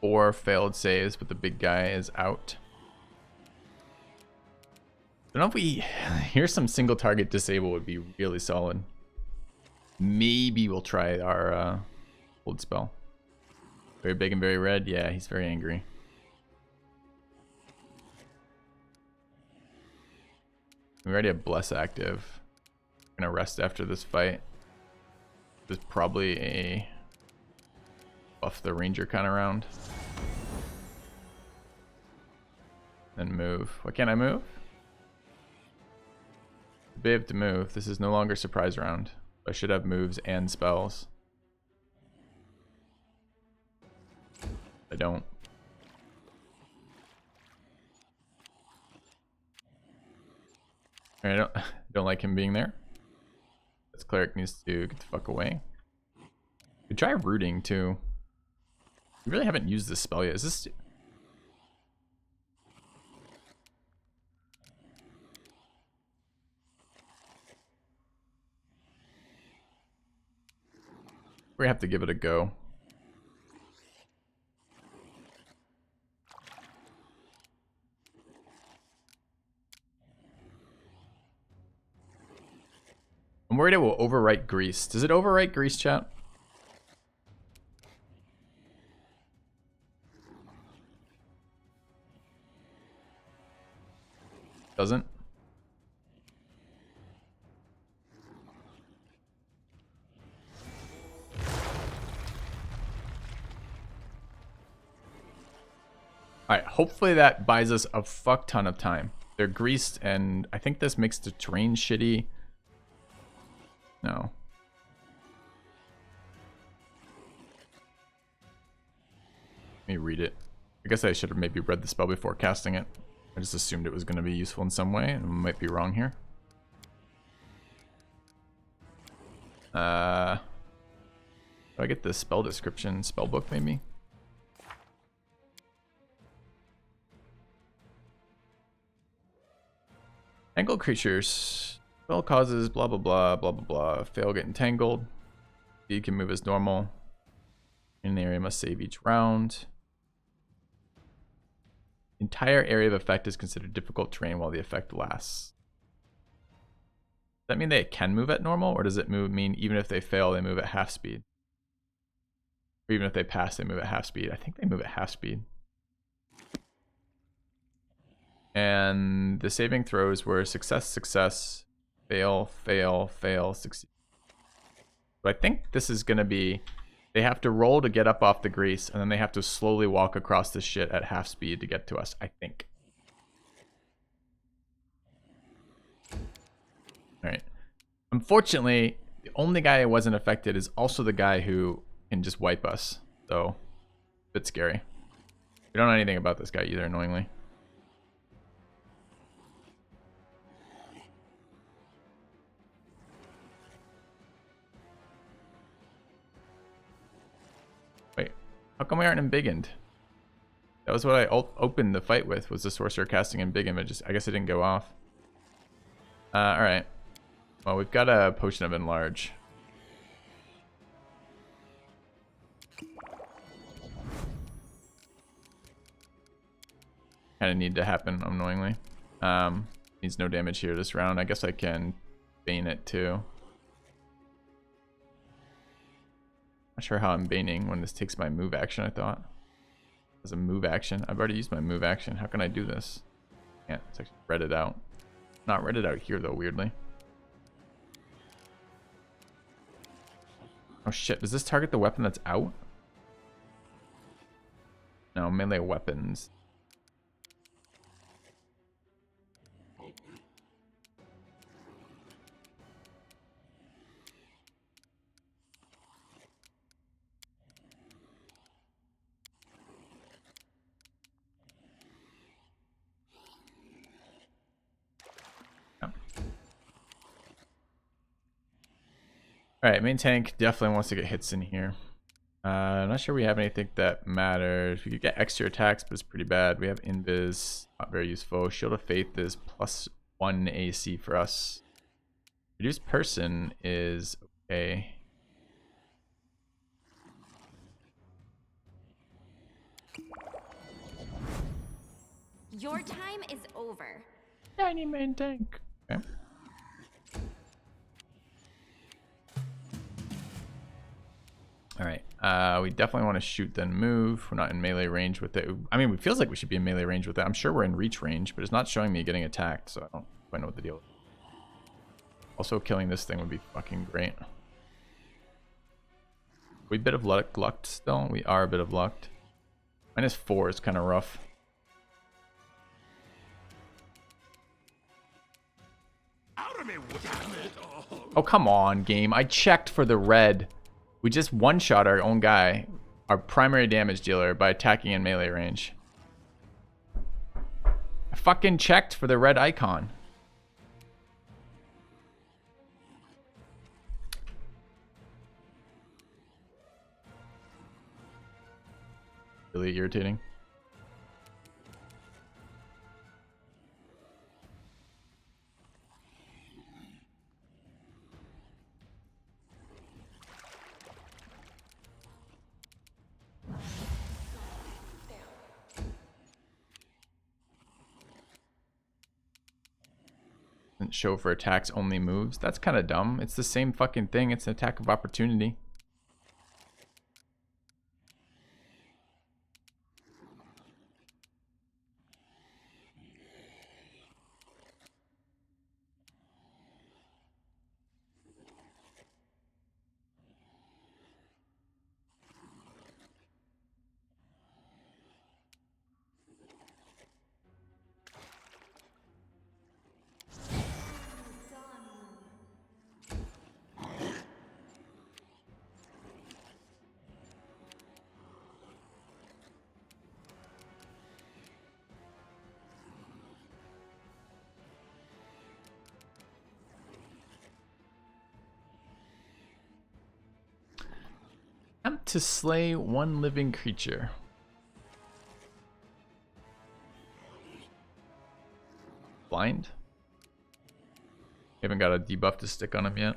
A: Four failed saves, but the big guy is out. I don't know if we... Here's some single target disable would be really solid. Maybe we'll try our hold spell. Very big and very red. Yeah, he's very angry. We already have Bless active. I'm gonna rest after this fight. There's probably a buff the ranger kind of round. Then move. Why can't I move? Be able to move. This is no longer surprise round. I should have moves and spells. I don't. I don't like him being there. This cleric needs to get the fuck away. We try rooting too. We really haven't used this spell yet. Is this... We have to give it a go. I'm worried it will overwrite grease. Does it overwrite grease, chat? Doesn't? Alright, hopefully that buys us a fuck ton of time. They're greased, and I think this makes the terrain shitty. No. Let me read it. I guess I should have maybe read the spell before casting it. I just assumed it was going to be useful in some way, and I might be wrong here. Do I get the spell description? Spell book, maybe? Tangled creatures. Spell causes blah blah blah blah blah blah. Fail get entangled. You can move as normal. In the area must save each round. Entire area of effect is considered difficult terrain while the effect lasts. Does that mean they can move at normal, or does it mean even if they fail, they move at half speed? Or even if they pass, they move at half speed? I think they move at half speed. And the saving throws were success, success, fail, fail, fail, succeed. So I think this is going to be, they have to roll to get up off the grease, and then they have to slowly walk across this shit at half speed to get to us, I think. Alright. Unfortunately, the only guy who wasn't affected is also the guy who can just wipe us. So, a bit scary. We don't know anything about this guy either, annoyingly. Wait, how come we aren't embiggened? That was what I opened the fight with, was the sorcerer casting embiggen, but I guess it didn't go off. Alright. Well, we've got a potion of enlarge. Kind of need to happen, annoyingly. Needs no damage here this round. I guess I can bane it too. Not sure how I'm baning when this takes my move action, I thought. As a move action. I've already used my move action. How can I do this? Can't. It's actually read it out. Not read it out here though, weirdly. Oh shit, does this target the weapon that's out? No, melee weapons. Alright, main tank definitely wants to get hits in here. I'm not sure we have anything that matters. We could get extra attacks, but it's pretty bad. We have invis, not very useful. Shield of Faith is +1 AC for us. Reduced person is okay.
C: Your time is over.
A: Tiny main tank. Okay. Alright, we definitely want to shoot then move. We're not in melee range with it. I mean, it feels like we should be in melee range with it. I'm sure we're in reach range, but it's not showing me getting attacked, so I don't quite know what the deal is. Also, killing this thing would be fucking great. We a bit of lucked still? We are a bit of lucked. -4 is kind of rough. Oh, come on, game. I checked for the red. We just one-shot our own guy, our primary damage dealer, by attacking in melee range. I fucking checked for the red icon. Really irritating. Doesn't show for attacks, only moves. That's kind of dumb. It's the same fucking thing. It's an attack of opportunity. to slay one living creature. Blind? Haven't got a debuff to stick on him yet.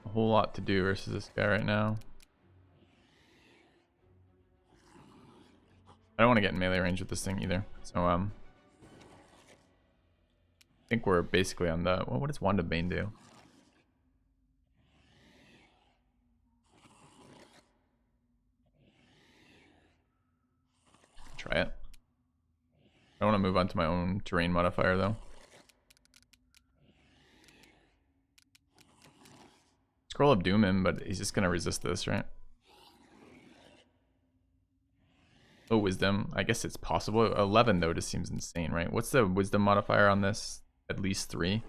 A: A whole lot to do versus this guy right now. I don't want to get in melee range with this thing either. So I think we're basically on the, well, what does Wand of Bane do? Try it. I want to move on to my own terrain modifier though. Scroll of Doom him, but he's just gonna resist this, right? Oh, Wisdom. I guess it's possible. 11 though just seems insane, right? What's the Wisdom modifier on this? At least 3.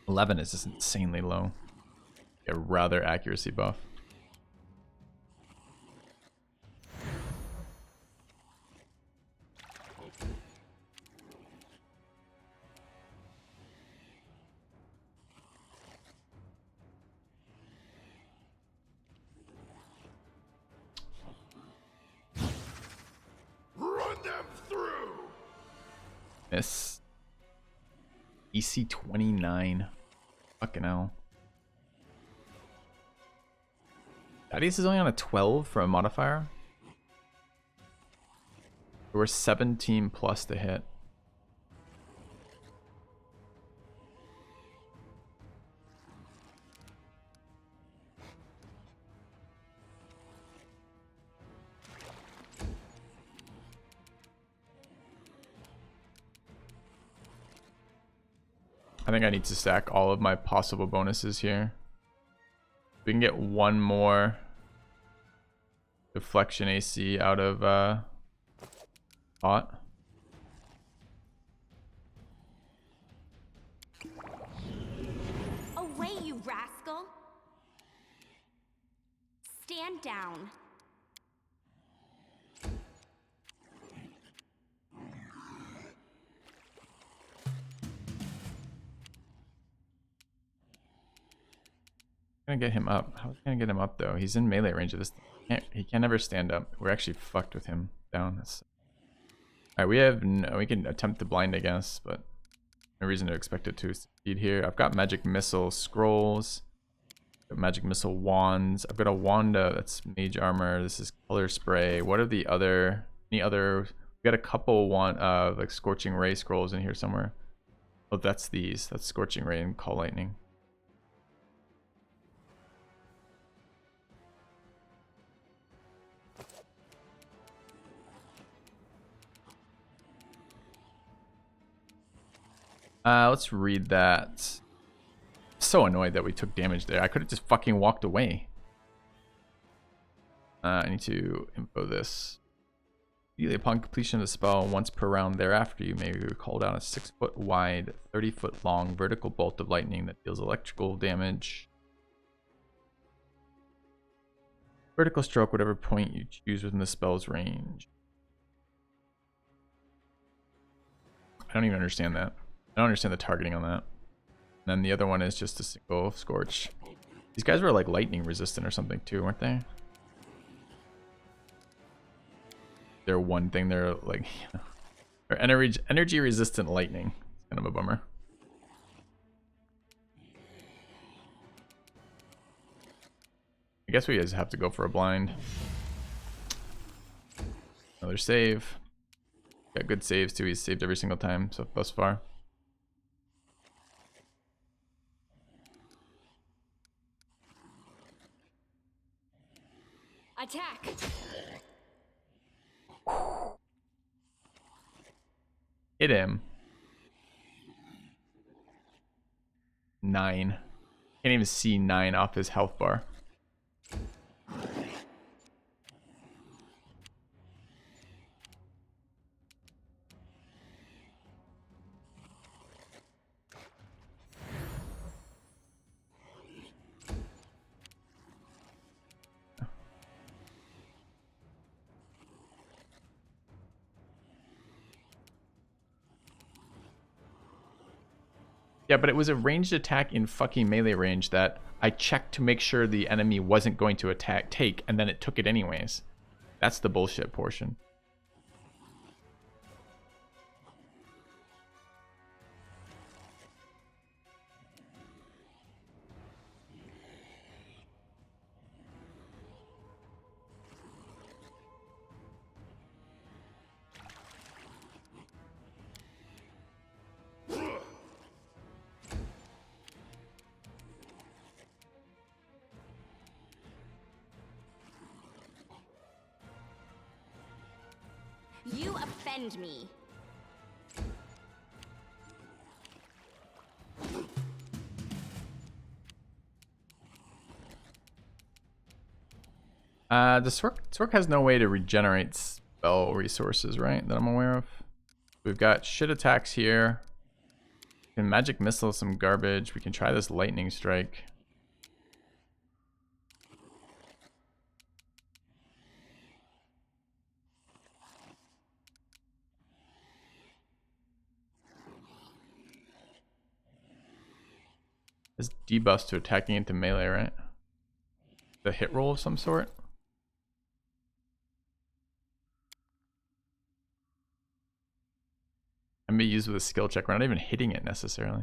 A: 11 is just insanely low. A rather accuracy buff. Miss. EC 29. Fucking hell. Thaddeus is only on a 12 for a modifier. We're 17 plus to hit. I think I need to stack all of my possible bonuses here. We can get one more deflection AC out of Pot.
C: Away, you rascal! Stand down.
A: Gonna get him up. How's gonna get him up though? He's in melee range of this thing. He can never stand up. We're actually fucked with him down. Alright, we have we can attempt to blind, I guess, but no reason to expect it to succeed here. I've got magic missile scrolls, got magic missile wands. I've got a wanda that's mage armor. This is color spray. What are the other we got a couple like scorching ray scrolls in here somewhere. Oh, that's these. That's scorching ray and call lightning. Let's read that. So annoyed that we took damage there. I could have just fucking walked away. I need to info this. Immediately upon completion of the spell, once per round thereafter, you may call down a 6-foot wide, 30-foot long vertical bolt of lightning that deals electrical damage. Vertical stroke, whatever point you choose within the spell's range. I don't even understand that. I don't understand the targeting on that. And then the other one is just a single scorch. These guys were like lightning resistant or something too, weren't they? They're one thing, they're like, you know, they're energy resistant lightning. It's kind of a bummer. I guess we just have to go for a blind. Another save. Got good saves too. He's saved every single time so thus far.
F: Attack!
A: Hit him. 9. Can't even see 9 off his health bar. Yeah, but it was a ranged attack in fucking melee range that I checked to make sure the enemy wasn't going to take, and then it took it anyways. That's the bullshit portion.
C: You offend me.
A: The Sork has no way to regenerate spell resources, right? That I'm aware of. We've got shit attacks here. We can magic missile some garbage. We can try this lightning strike. This debuffs to attacking into melee, right? The hit roll of some sort. Can be used with a skill check. We're not even hitting it necessarily.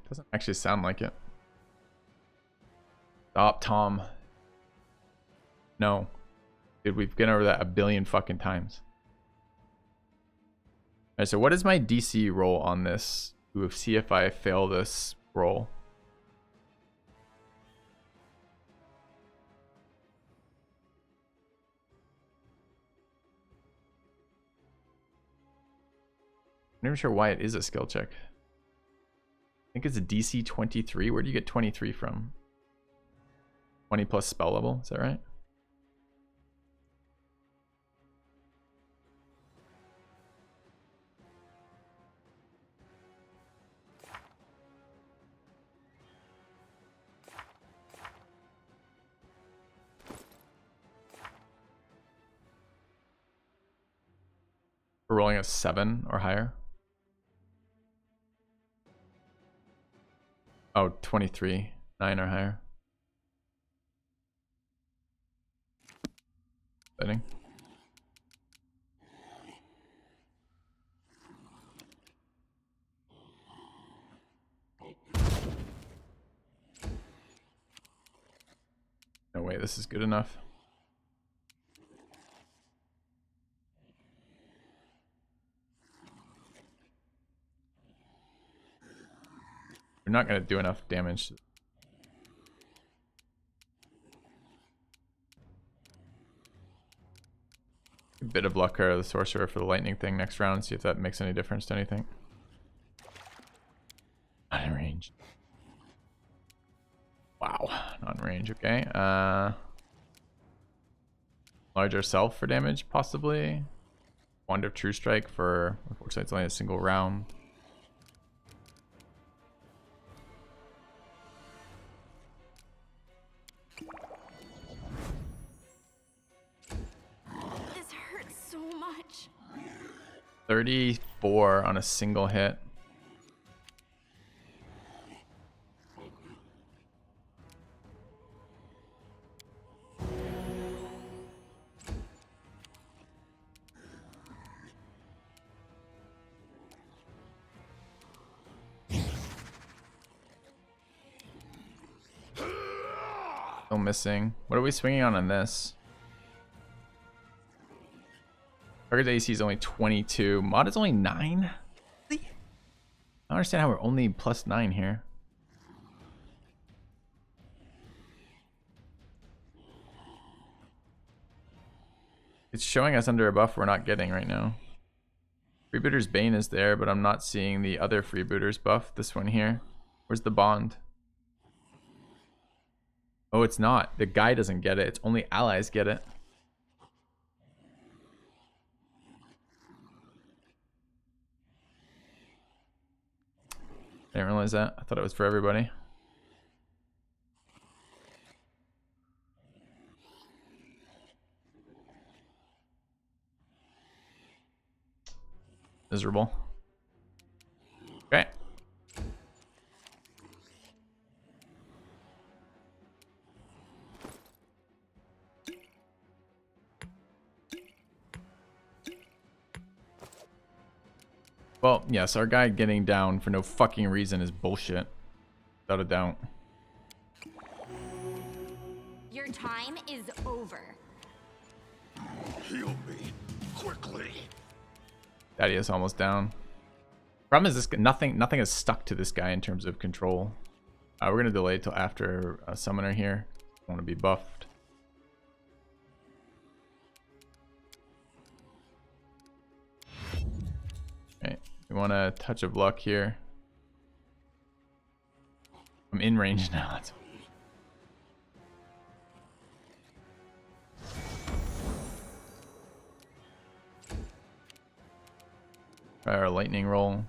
A: Doesn't actually sound like it. Stop, Tom. No. Dude, we've been over that a billion fucking times. Alright, so what is my DC roll on this? To see if I fail this roll. I'm not even sure why it is a skill check. I think it's a DC 23. Where do you get 23 from? 20 plus spell level, is that right? We're rolling a 7 or higher. Oh, 23. 9 or higher. Betting. No way, this is good enough. We're not going to do enough damage. A bit of luck out of the sorcerer for the lightning thing next round. See if that makes any difference to anything. Not in range. Wow, not in range. Okay. Larger self for damage, possibly. Wand of True Strike for, unfortunately, it's only a single round.
C: This hurts so much.
A: 34 on a single hit. Still missing. What are we swinging on this? Target's AC is only 22. Mod is only 9? Really? I don't understand how we're only plus 9 here. It's showing us under a buff we're not getting right now. Freebooter's Bane is there, but I'm not seeing the other Freebooter's buff. This one here. Where's the bond? Oh, it's not. The guy doesn't get it. It's only allies get it. I didn't realize that. I thought it was for everybody. Miserable. Okay. Well, yes, our guy getting down for no fucking reason is bullshit. Without a doubt.
C: Your time is over.
B: Heal me quickly.
A: Daddy is almost down. Problem is, this nothing is stuck to this guy in terms of control. We're gonna delay till after a summoner here. Want to be buffed. Okay, we want a touch of luck here. I'm in range now. That's try our lightning roll.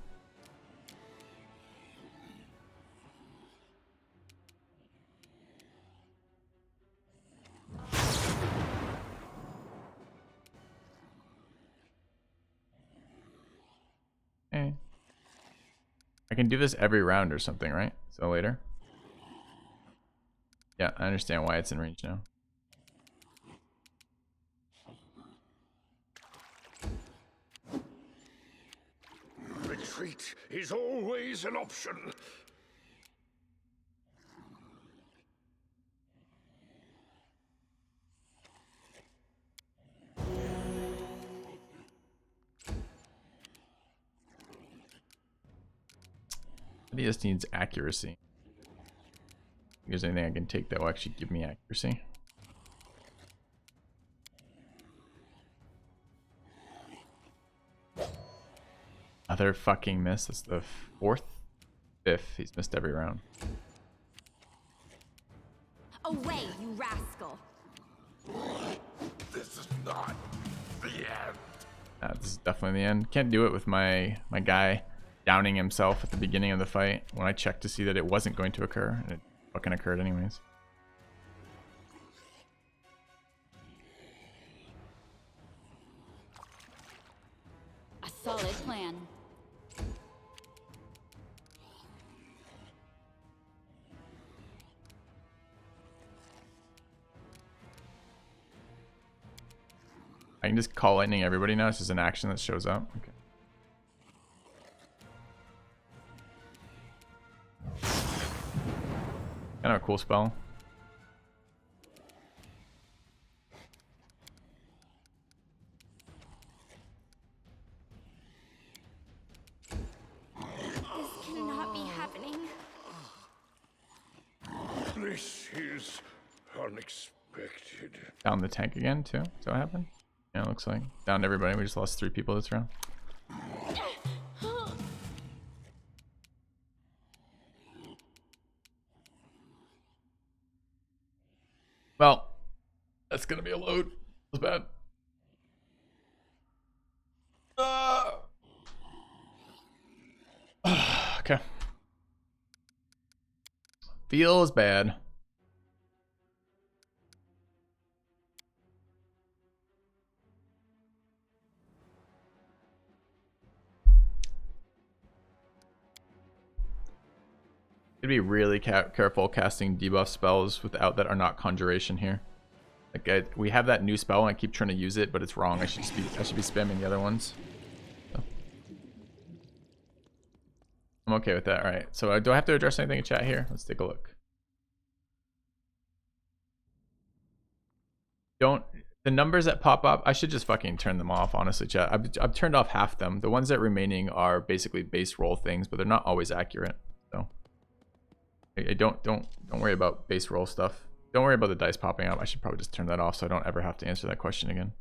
A: Okay. I can do this every round or something, right? So later. Yeah, I understand why it's in range now.
B: Retreat is always an option.
A: He just needs accuracy. If there's anything I can take that will actually give me accuracy. Another fucking miss. That's the fifth. He's missed every round.
C: Away, you rascal.
B: This is not the end.
A: This is definitely the end. Can't do it with my guy downing himself at the beginning of the fight when I checked to see that it wasn't going to occur, and it fucking occurred anyways.
F: A solid plan.
A: I can just call lightning everybody now. It's just an action that shows up. Okay. Kind of a cool spell.
C: This cannot be happening.
B: This is unexpected.
A: Down the tank again too. Is that what happened? Yeah, it looks like. Down everybody. We just lost 3 people this round. Well, that's gonna be a load. That's bad. Okay. Feels bad. Gotta be really careful casting debuff spells without that are not conjuration here. Like we have that new spell and I keep trying to use it, but it's wrong. I should be spamming the other ones. So. I'm okay with that. All right. So do I have to address anything in chat here? Let's take a look. The numbers that pop up, I should just fucking turn them off, honestly, chat. I've turned off half them. The ones that remaining are basically base roll things, but they're not always accurate. So don't worry about base roll stuff. Don't worry about the dice popping up. I should probably just turn that off so I don't ever have to answer that question again.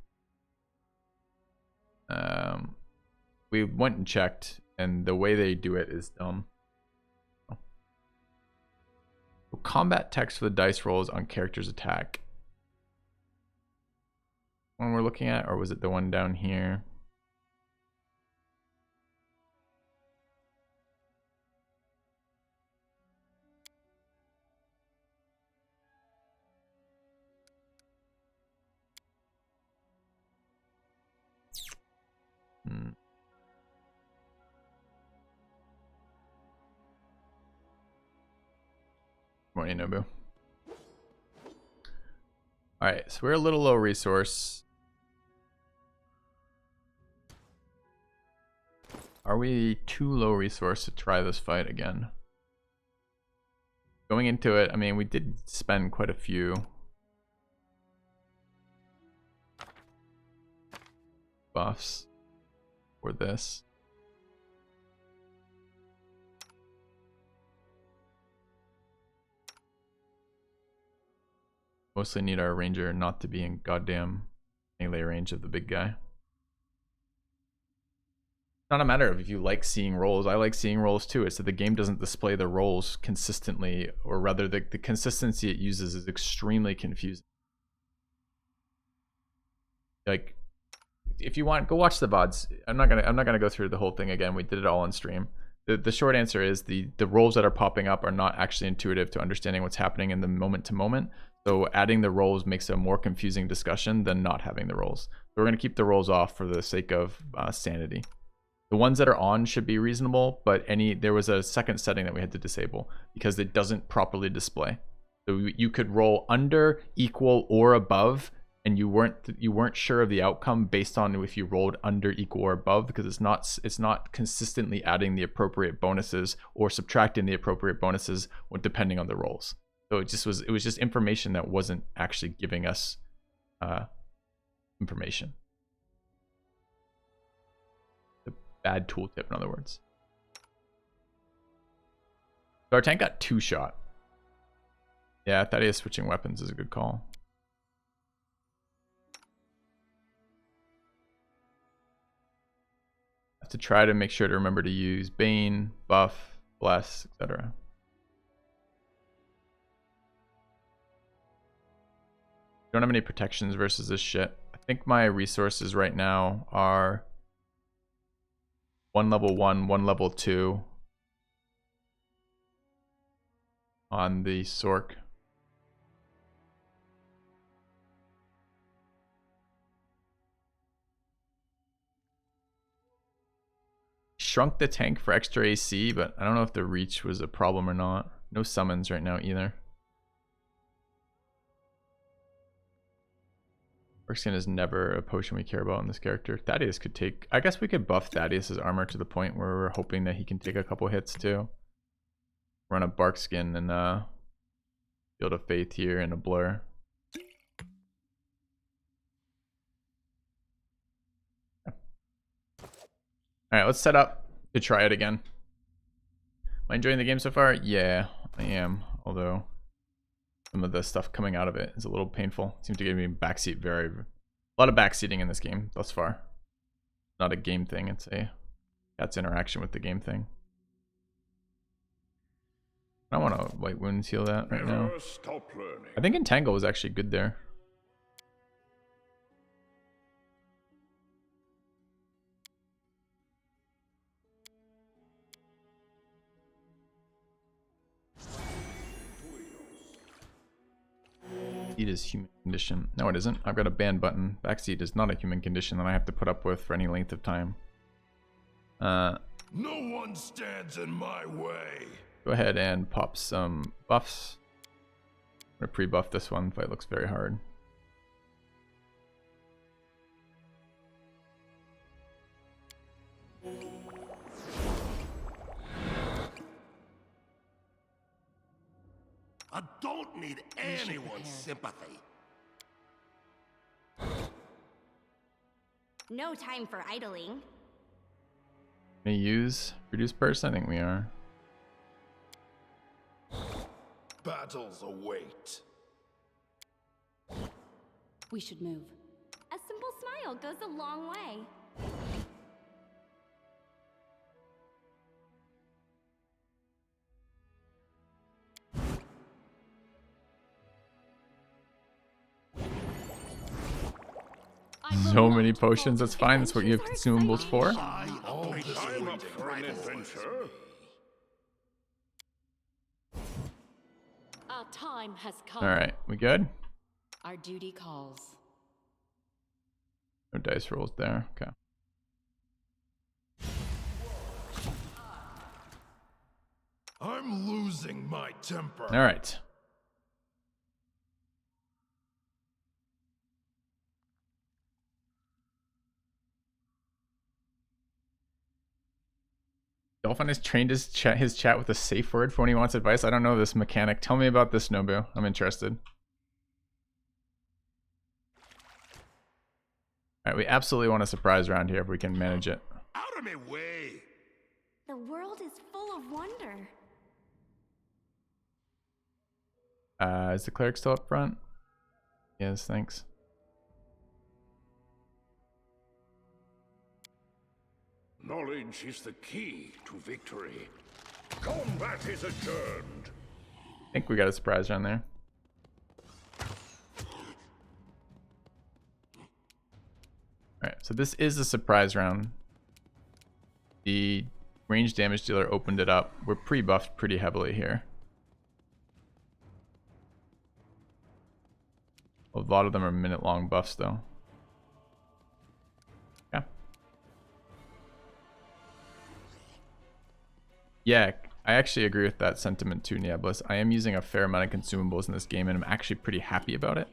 A: We went and checked, and the way they do it is dumb. Combat text for the dice rolls on character's attack. One we're looking at, or was it the one down here? 20, Nobu. Alright, so we're a little low resource. Are we too low resource to try this fight again? Going into it, I mean, we did spend quite a few buffs for this. Mostly need our ranger not to be in goddamn melee range of the big guy. It's not a matter of if you like seeing rolls. I like seeing rolls too. It's that the game doesn't display the rolls consistently, or rather the consistency it uses is extremely confusing. Like, if you want, go watch the VODs. I'm not gonna go through the whole thing again. We did it all on stream. The short answer is the rolls that are popping up are not actually intuitive to understanding what's happening in the moment to moment. So adding the rolls makes a more confusing discussion than not having the rolls. So we're going to keep the rolls off for the sake of sanity. The ones that are on should be reasonable, but there was a second setting that we had to disable because it doesn't properly display. So you could roll under, equal, or above, and you weren't sure of the outcome based on if you rolled under, equal, or above, because it's not consistently adding the appropriate bonuses or subtracting the appropriate bonuses depending on the rolls. So it was just information that wasn't actually giving us information. A bad tooltip, in other words. So our tank got 2-shot. Yeah, Thaddeus switching weapons is a good call. Have to try to make sure to remember to use Bane, Buff, Bless, etc. Don't have any protections versus this shit. I think my resources right now are 1 level 1, 1 level 2 on the Sork. Shrunk the tank for extra AC, but I don't know if the reach was a problem or not. No summons right now either. Skin is never a potion we care about in this character. Thaddeus could take... I guess we could buff Thaddeus' armor to the point where we're hoping that he can take a couple hits too. Run a bark skin and Field of Faith here and a blur. Alright, let's set up to try it again. Am I enjoying the game so far? Yeah, I am. Although some of the stuff coming out of it is a little painful. Seems to give me backseat a lot of backseating in this game thus far. Not a game thing, it's a cat's interaction with the game thing. I don't want to white wounds heal that right now. I think Entangle was actually good there. Backseat is human condition. No, it isn't. I've got a ban button. Backseat is not a human condition that I have to put up with for any length of time.
B: No one stands in my way.
A: Go ahead and pop some buffs. I'm gonna pre-buff this one. Fight looks very hard.
B: I don't need anyone's sympathy.
C: No time for idling.
A: May use reduce burst? I think we are.
B: Battles await.
F: We should move.
C: A simple smile goes a long way.
A: So many potions, that's fine. That's what you have consumables for.
B: I'm up for an adventure.
F: Our time has come.
A: Alright, we good?
F: Our duty calls.
A: No dice rolls there. Okay.
B: I'm losing my temper.
A: Alright. Dolphin has trained his chat with a safe word for when he wants advice. I don't know this mechanic. Tell me about this, Nobu. I'm interested. Alright, we absolutely want a surprise round here if we can manage it.
B: Out of my way!
C: The world is full of wonder.
A: Is the cleric still up front? Yes, thanks.
B: Knowledge is the key to victory. Combat is adjourned.
A: I think we got a surprise round there. Alright, so this is a surprise round. The range damage dealer opened it up. We're pre-buffed pretty heavily here. A lot of them are minute-long buffs, though. Yeah. Yeah, I actually agree with that sentiment too, Nieblis. I am using a fair amount of consumables in this game, and I'm actually pretty happy about it.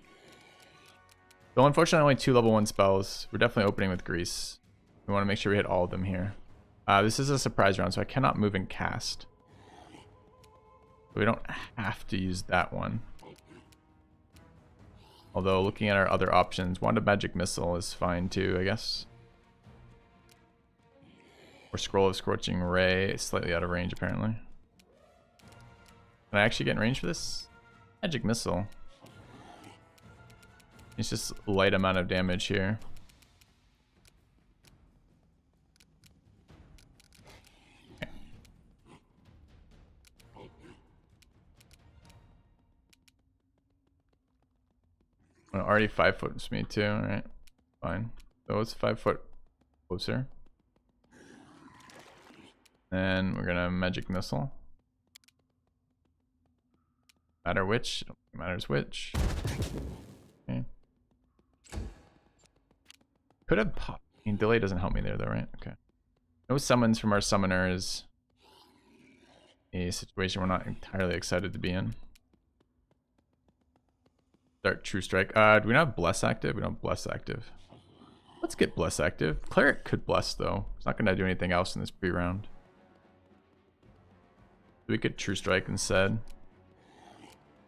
A: Though unfortunately only 2 level 1 spells. We're definitely opening with Grease. We want to make sure we hit all of them here. This is a surprise round, so I cannot move and cast. We don't have to use that one. Although looking at our other options, Wand of Magic Missile is fine too, I guess. Or Scroll of Scorching Ray, slightly out of range apparently. Can I actually get in range for this? Magic Missile. It's just light amount of damage here. Well, already 5 foot me too, alright. Fine. So it's 5 foot closer. Then we're gonna Magic Missile. Matter which, matters which. Okay. Could have popped. I mean, delay doesn't help me there though, right? Okay. No summons from our summoner is a situation we're not entirely excited to be in. Start True Strike. Do we not have Bless active? We don't have Bless active. Let's get Bless active. Cleric could Bless though. It's not gonna do anything else in this pre-round. We could True Strike instead.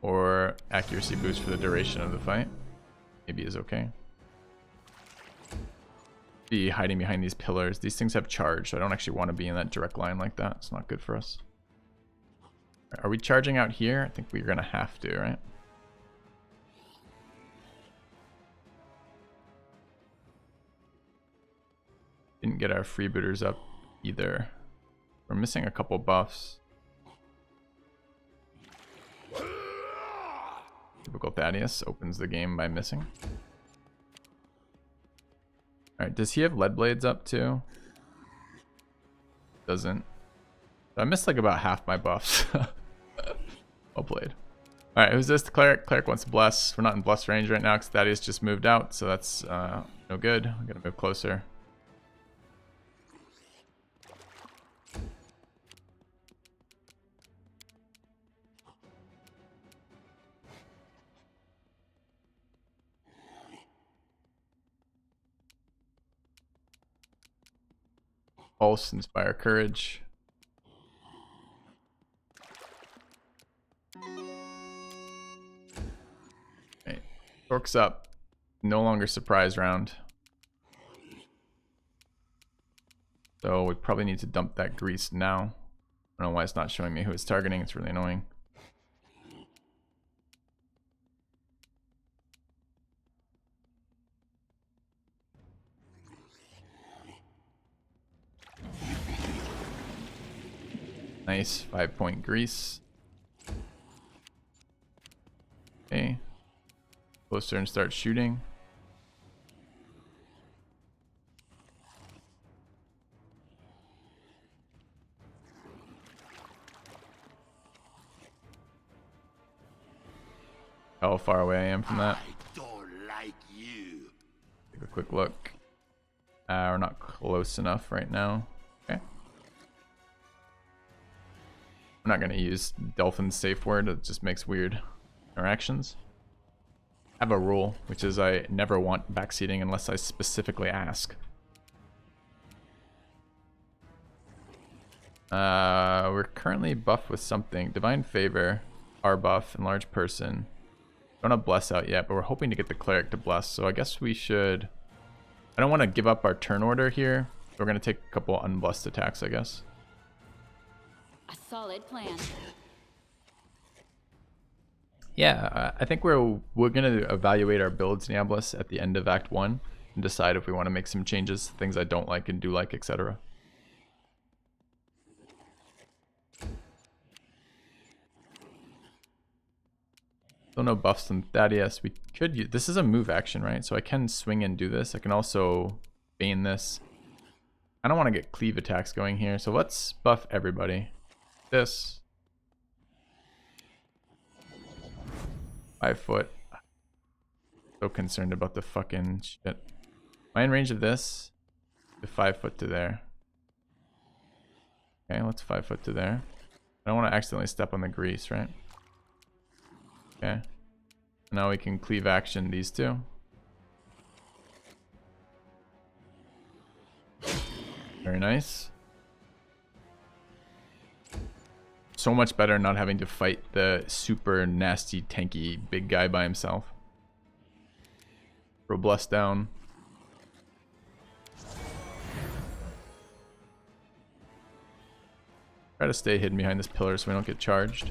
A: Or accuracy boost for the duration of the fight. Maybe is okay. Be hiding behind these pillars. These things have charge, so I don't actually want to be in that direct line like that. It's not good for us. Are we charging out here? I think we're gonna have to, right? Didn't get our freebooters up either. We're missing a couple buffs. Typical Thaddeus opens the game by missing. Alright, does he have lead blades up too? Doesn't. I missed like about half my buffs. Well played. Alright, who's this? The cleric. Cleric wants to bless. We're not in bless range right now because Thaddeus just moved out, so that's no good. I'm gonna move closer. Pulse, Inspire Courage. Right. Torque's up. No longer surprise round. So we probably need to dump that grease now. I don't know why it's not showing me who it's targeting. It's really annoying. Nice 5-point grease. Okay. Closer and start shooting. How far away I am from that.
B: I don't like you.
A: Take a quick look. We're not close enough right now. Okay. I'm not gonna use Delphin's safe word. It just makes weird interactions. I have a rule, which is I never want backseating unless I specifically ask. We're currently buffed with something. Divine Favor, our buff, Enlarged Person. Don't have Bless out yet, but we're hoping to get the Cleric to Bless. So I guess we should... I don't want to give up our turn order here. We're going to take a couple unblessed attacks, I guess.
F: A solid plan.
A: Yeah, I think we're going to evaluate our builds, Diablos, at the end of Act 1 and decide if we want to make some changes, things I don't like and do like, etc. Still no buffs on Thaddeus. We could use, this is a move action, right? So I can swing and do this. I can also bane this. I don't want to get cleave attacks going here, so let's buff everybody. This. 5 foot. So concerned about the fucking shit. Am I in range of this? To 5 foot to there. Okay, let's 5 foot to there. I don't want to accidentally step on the grease, right? Okay. Now we can cleave action these two. Very nice. So much better not having to fight the super nasty, tanky big guy by himself. Throw Bless down. Try to stay hidden behind this pillar so we don't get charged.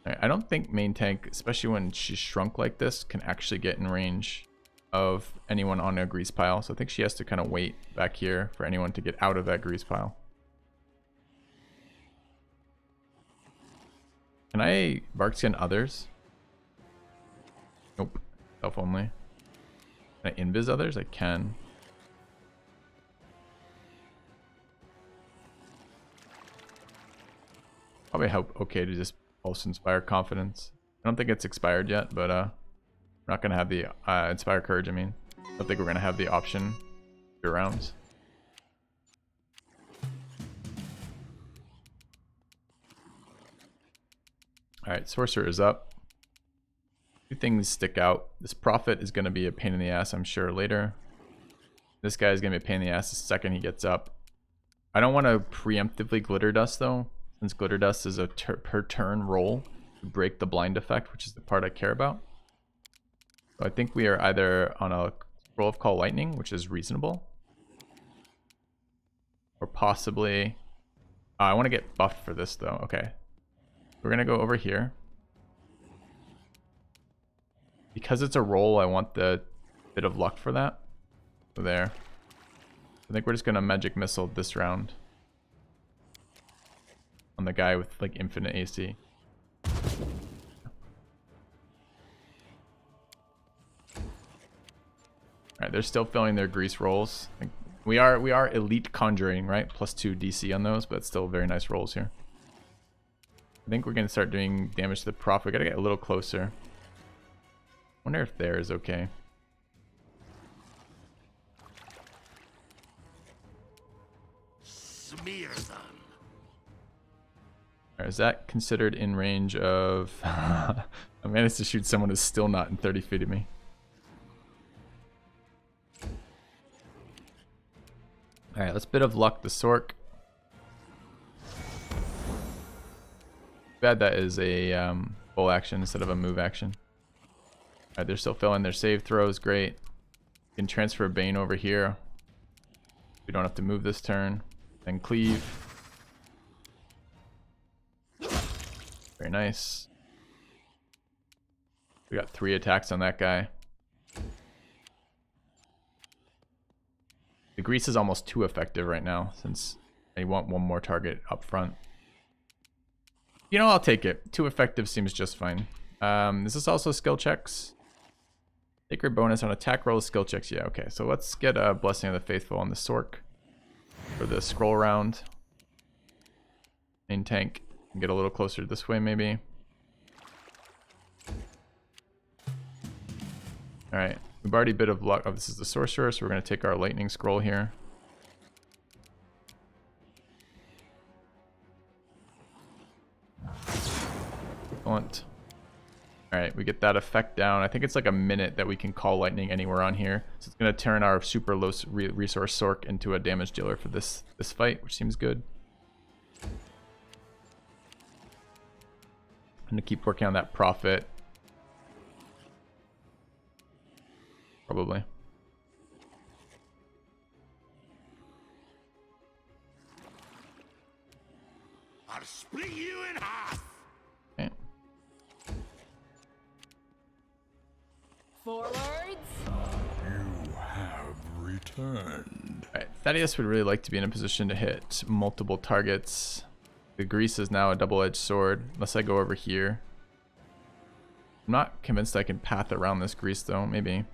A: Right, I don't think main tank, especially when she's shrunk like this, can actually get in range of anyone on a grease pile. So I think she has to kind of wait back here for anyone to get out of that grease pile. Can I Barkskin others? Nope. Self only. Can I invis others? I can. Probably help okay to just pulse Inspire Confidence. I don't think it's expired yet, but we're not going to have the Inspire Courage, I mean. I don't think we're going to have the option for rounds. Alright, Sorcerer is up. Two things stick out. This Prophet is going to be a pain in the ass, I'm sure, later. This guy is going to be a pain in the ass the second he gets up. I don't want to preemptively Glitter Dust, though, since Glitter Dust is a per turn roll to break the blind effect, which is the part I care about. So I think we are either on a roll of Call Lightning, which is reasonable, or possibly... I want to get buffed for this, though. Okay. We're going to go over here. Because it's a roll, I want the bit of luck for that. So there. I think we're just going to Magic Missile this round. On the guy with like infinite AC. Alright, they're still filling their grease rolls. Like, we are elite conjuring, right? +2 DC on those, but still very nice rolls here. I think we're going to start doing damage to the Prophet. We got to get a little closer. Wonder if there is okay.
B: Smear them.
A: Right, is that considered in range of... I managed to shoot someone who's still not in 30 feet of me. Alright, let's bit of luck the Sork. Bad that is a full action instead of a move action. Alright, they're still filling their save throws. Great. We can transfer Bane over here. We don't have to move this turn. Then cleave. Very nice. We got 3 attacks on that guy. The grease is almost too effective right now since I want one more target up front. You know, I'll take it. 2 effective seems just fine. Is this also skill checks? Sacred bonus on attack rolls, skill checks. Yeah, okay. So let's get a Blessing of the Faithful on the Sork for the scroll round. Main tank. Get a little closer this way, maybe. Alright. We've already bit of luck. Oh, this is the Sorcerer, so we're going to take our Lightning Scroll here. Excellent. Alright, we get that effect down. I think it's like a minute that we can call lightning anywhere on here. So it's going to turn our super low resource Sork into a damage dealer for this fight, which seems good. I'm going to keep working on that profit. Probably.
B: I'll split you in half.
A: Okay.
F: Forwards.
D: You have returned.
A: Alright, Thaddeus would really like to be in a position to hit multiple targets. The grease is now a double-edged sword, unless I go over here. I'm not convinced I can path around this grease though, maybe.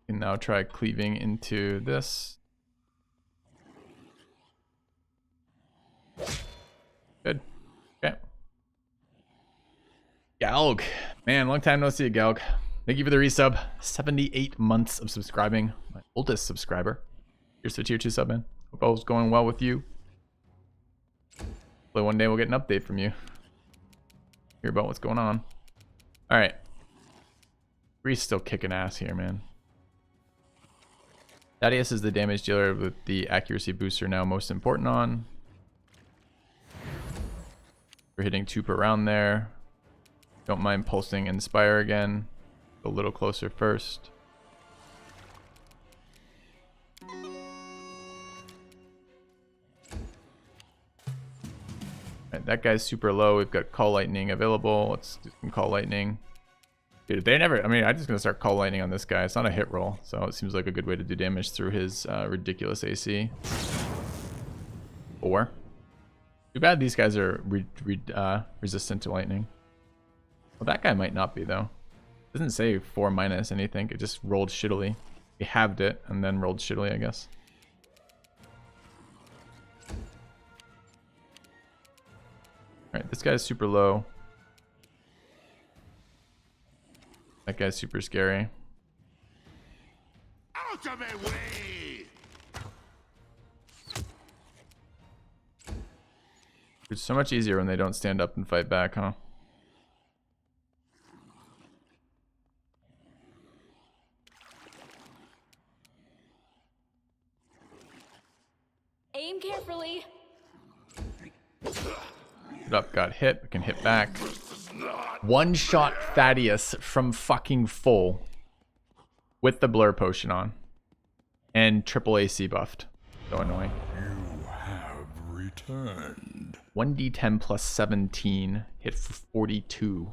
A: Can now try cleaving into this. Good. Okay. Galg. Man, long time no see a Galg. Thank you for the resub. 78 months of subscribing. My oldest subscriber. Here's the tier 2 sub, man. Hope all's going well with you. Hopefully one day we'll get an update from you. Hear about what's going on. Alright. Grease still kicking ass here, man. Thaddeus is the damage dealer with the accuracy booster now most important on. We're hitting 2 per round there. Don't mind pulsing Inspire again. A little closer first. Alright, that guy's super low. We've got Call Lightning available. Let's do some Call Lightning. Dude, they never, I mean, I'm just going to start Call Lightning on this guy. It's not a hit roll, so it seems like a good way to do damage through his ridiculous AC. 4. Too bad these guys are resistant to lightning. Well, that guy might not be, though. It doesn't say 4 minus anything. It just rolled shittily. He halved it and then rolled shittily, I guess. Alright, this guy's super low. That guy's super scary.
B: Out of my way!
A: It's so much easier when they don't stand up and fight back, huh?
F: Aim carefully.
A: Get up, got hit, but can hit back. One shot Thaddeus from fucking full with the blur potion on and triple AC buffed. So annoying.
D: You have returned.
A: 1d10 plus 17 hit for 42.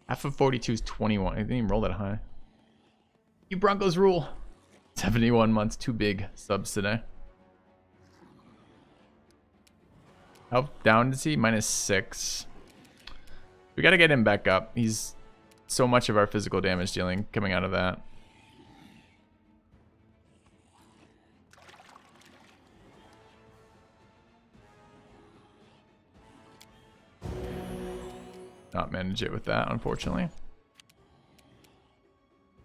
A: Half of 42 is 21. I didn't even roll that high. You Broncos rule. 71 months, 2 big subs today. Health down to see -6. We gotta get him back up. He's so much of our physical damage dealing coming out of that. Not manage it with that, unfortunately.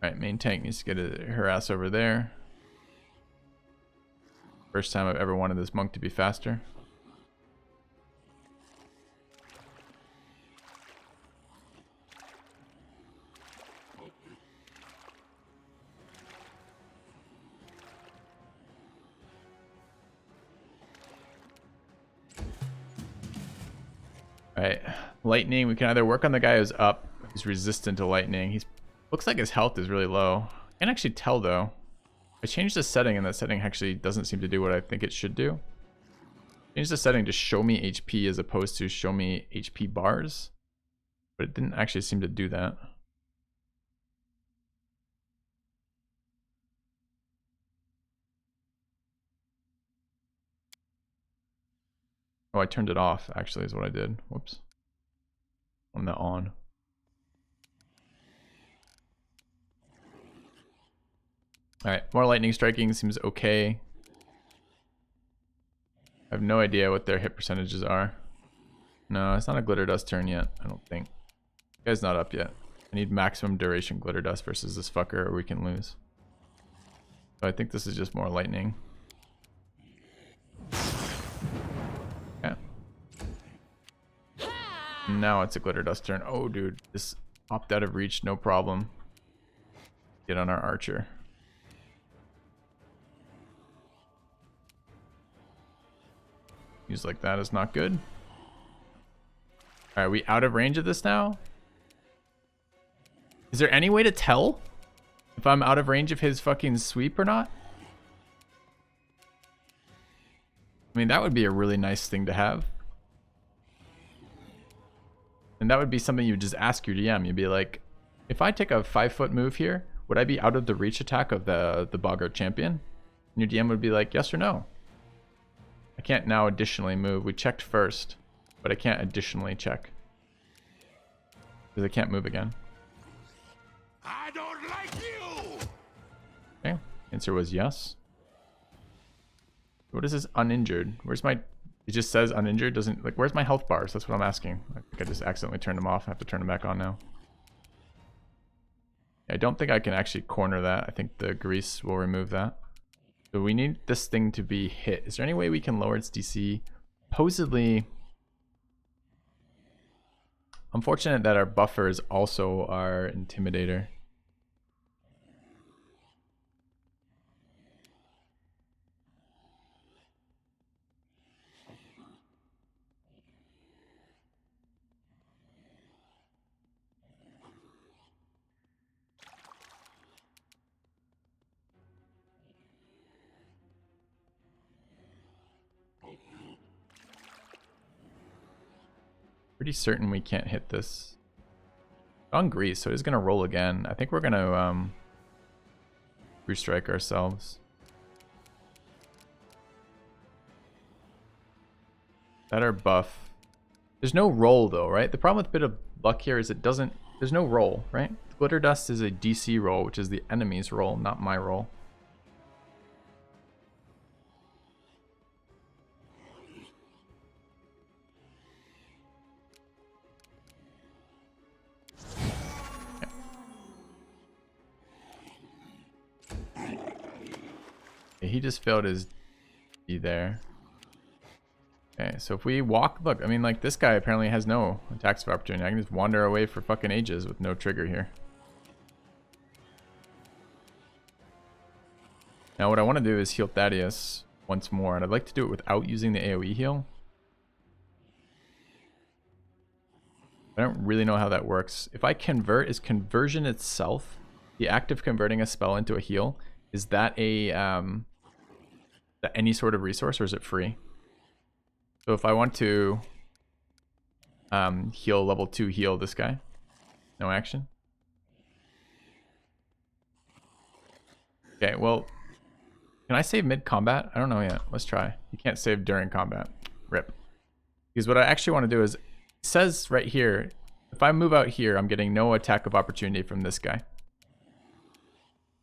A: Alright, main tank needs to get her ass over there. First time I've ever wanted this monk to be faster. Alright, lightning. We can either work on the guy who's up. He's resistant to lightning. He's looks like his health is really low. I can't actually tell though. I changed the setting and that setting actually doesn't seem to do what I think it should do. Changed the setting to show me HP as opposed to show me HP bars. But it didn't actually seem to do that. Oh, I turned it off, actually, is what I did. Whoops. On the on. Alright, more lightning striking seems okay. I have no idea what their hit percentages are. No, it's not a glitter dust turn yet, I don't think. This guy's not up yet. I need maximum duration glitter dust versus this fucker or we can lose. So I think this is just more lightning. Yeah. Now it's a glitter dust turn. Oh dude, this opt out of reach, no problem. Get on our archer. Use like that is not good. Alright, are we out of range of this now? Is there any way to tell if I'm out of range of his fucking sweep or not? I mean, that would be a really nice thing to have. And that would be something you would just ask your DM. You'd be like, if I take a 5-foot move here, would I be out of the reach attack of the Boggart champion? And your DM would be like, yes or no. I can't now additionally move. We checked first, but I can't additionally check. Because I can't move again.
B: I don't like you!
A: Okay, answer was yes. What is this uninjured? Where's my... It just says uninjured, doesn't... Like, where's my health bars? That's what I'm asking. I think I just accidentally turned them off. I have to turn them back on now. I don't think I can actually corner that. I think the grease will remove that. So we need this thing to be hit. Is there any way we can lower its DC? Supposedly... Unfortunate that our buffer is also our intimidator. Pretty certain we can't hit this. On grease, so he's gonna roll again. I think we're gonna restrike ourselves. That our buff. There's no roll though, right? The problem with Bit of Luck here is it doesn't. There's no roll, right? Glitter Dust is a DC roll, which is the enemy's roll, not my roll. He just failed his D there. Okay, so if we walk, look, I mean, like, this guy apparently has no attacks of opportunity. I can just wander away for fucking ages with no trigger here. Now what I want to do is heal Thaddeus once more, and I'd like to do it without using the AoE heal. I don't really know how that works. If I convert, is conversion itself, the act of converting a spell into a heal, is that any sort of resource, or is it free? So if I want to heal level 2 heal this guy, no action. Okay, well, can I save mid-combat? I don't know yet. Let's try. You can't save during combat. Rip. Because what I actually want to do is, it says right here, if I move out here, I'm getting no attack of opportunity from this guy.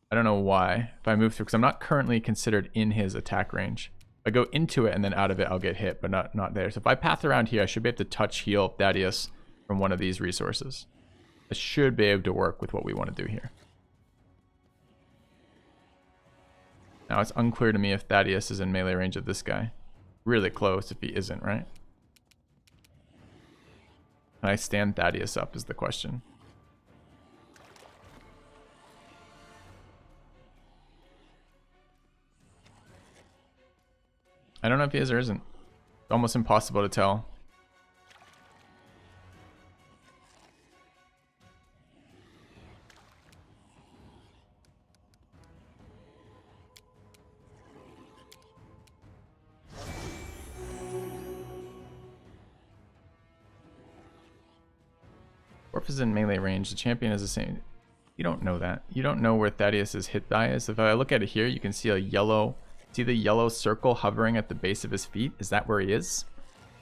A: I don't know why. If I move through, because I'm not currently considered in his attack range. If I go into it and then out of it, I'll get hit, but not there. So if I path around here, I should be able to touch heal Thaddeus from one of these resources. I should be able to work with what we want to do here. Now it's unclear to me if Thaddeus is in melee range of this guy. Really close if he isn't, right? Can I stand Thaddeus up is the question. I don't know if he is or isn't. It's almost impossible to tell. Orph is in melee range. The champion is the same. You don't know that. You don't know where Thaddeus's hit die is. If I look at it here, you can see a yellow... See the yellow circle hovering at the base of his feet? Is that where he is?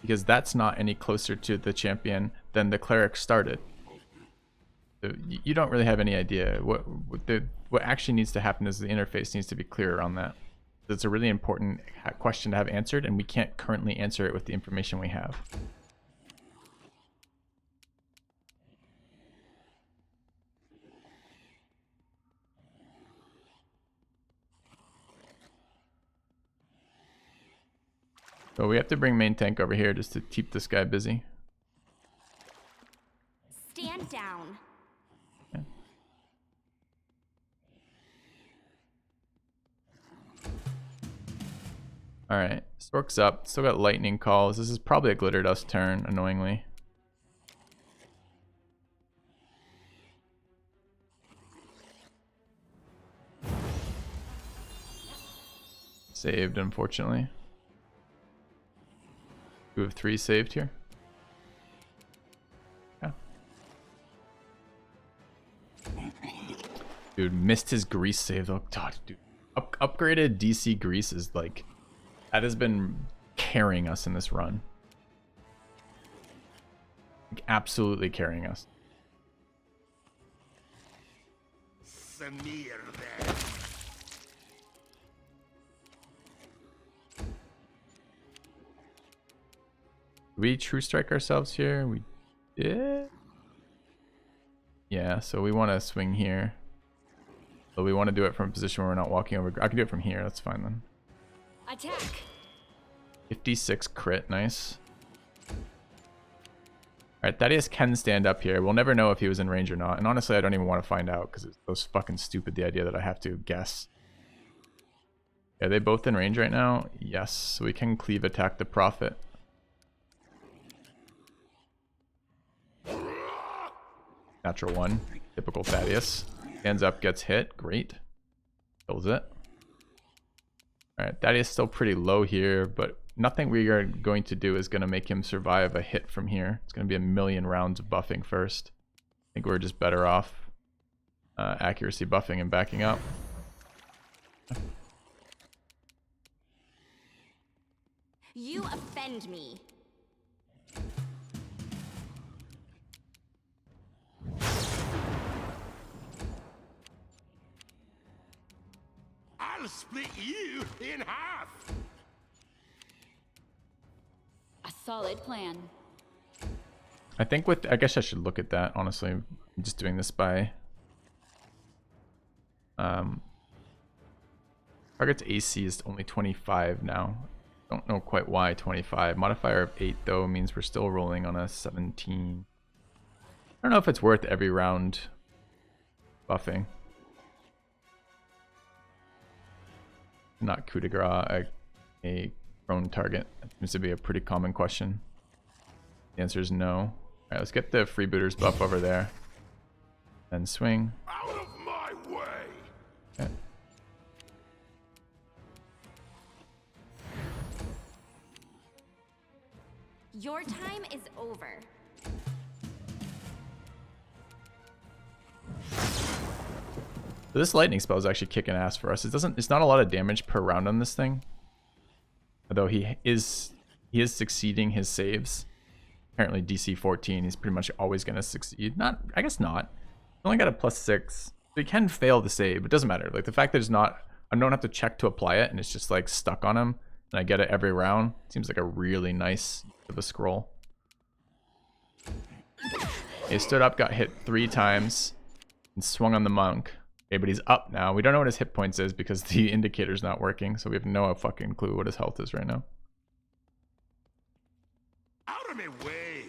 A: Because that's not any closer to the champion than the cleric started. So you don't really have any idea. What what actually needs to happen is the interface needs to be clear around that. It's a really important question to have answered, and we can't currently answer it with the information we have. So we have to bring main tank over here just to keep this guy busy.
C: Stand down.
A: Okay. Alright, Stork's up. Still got lightning calls. This is probably a glitter dust turn, annoyingly. Saved, unfortunately. 2 of 3 saved here. Yeah. Dude, missed his grease save though. God, dude. Upgraded DC grease is like, that has been carrying us in this run. Like, absolutely carrying us.
B: Samir there.
A: We true strike ourselves here. We did. Yeah, so we want to swing here. So we want to do it from a position where we're not walking over. I can do it from here. That's fine then.
F: Attack.
A: 56 crit. Nice. Alright, Thaddeus can stand up here. We'll never know if he was in range or not. And honestly, I don't even want to find out because it's so fucking stupid, the idea that I have to guess. Are they both in range right now? Yes. So we can cleave attack the Prophet. Natural 1. Typical Thaddeus. Stands up, gets hit. Great. Kills it. Alright, Thaddeus still pretty low here, but nothing we are going to do is going to make him survive a hit from here. It's going to be a million rounds of buffing first. I think we're just better off accuracy buffing and backing up.
C: You offend me.
B: I'll split you in half.
F: A solid plan.
A: I think with, I guess I should look at that, honestly. I'm just doing this by target's AC is only 25 now. Don't know quite why 25. Modifier of 8 though means we're still rolling on a 17. I don't know if it's worth every round buffing. Not coup de grace, a prone target. That seems to be a pretty common question. The answer is no. Alright, let's get the freebooters buff over there. And swing.
B: Out of my way.
A: Okay.
C: Your time is over.
A: So this lightning spell is actually kicking ass for us. It's not a lot of damage per round on this thing. Although he is succeeding his saves. Apparently DC 14, he's pretty much always gonna succeed. I guess not. He only got a +6. So he can fail the save, but it doesn't matter. Like the fact that it's not, I don't have to check to apply it and it's just like stuck on him and I get it every round. Seems like a really nice of a scroll. He stood up, got hit 3 times, and swung on the monk. Okay, but he's up now. We don't know what his hit points is because the indicator's not working, so we have no fucking clue what his health is right now.
B: Out of my way.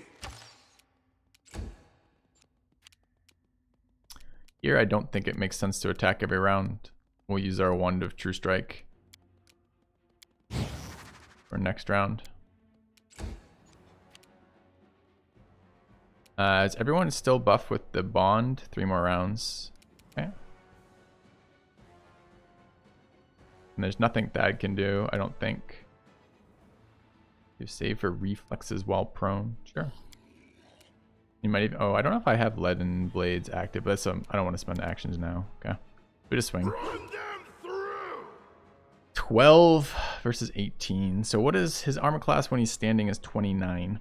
A: Here, I don't think it makes sense to attack every round. We'll use our wand of True Strike for next round. Is everyone still buffed with the bond? 3 more rounds. Okay. And there's nothing Thad can do, I don't think. You save for reflexes while prone. Sure. You might even, oh, I don't know if I have leaden blades active, but that's I don't want to spend actions now. Okay. We just swing.
B: Run them through.
A: 12 versus 18. So what is his armor class when he's standing is 29.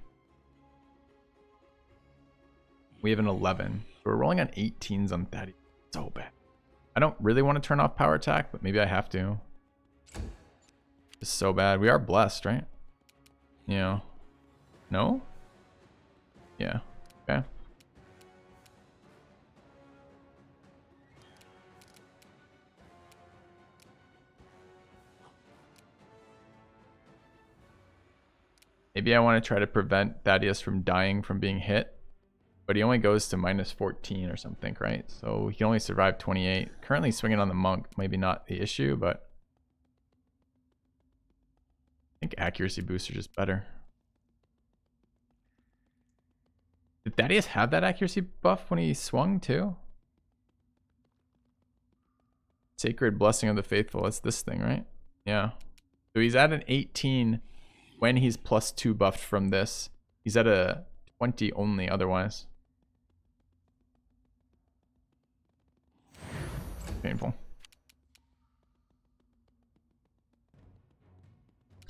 A: We have an 11. So we're rolling on 18s on that. So bad. I don't really want to turn off power attack, but maybe I have to. It's so bad. We are blessed, right? Yeah. No? Yeah. Okay. Maybe I want to try to prevent Thaddeus from dying from being hit. But he only goes to -14 or something, right? So he can only survive 28. Currently swinging on the monk, maybe not the issue, but I think accuracy boosts are just better. Did Thaddeus have that accuracy buff when he swung too? Sacred Blessing of the Faithful, that's this thing, right? Yeah. So he's at an 18 when he's +2 buffed from this. He's at a 20 only otherwise. Painful.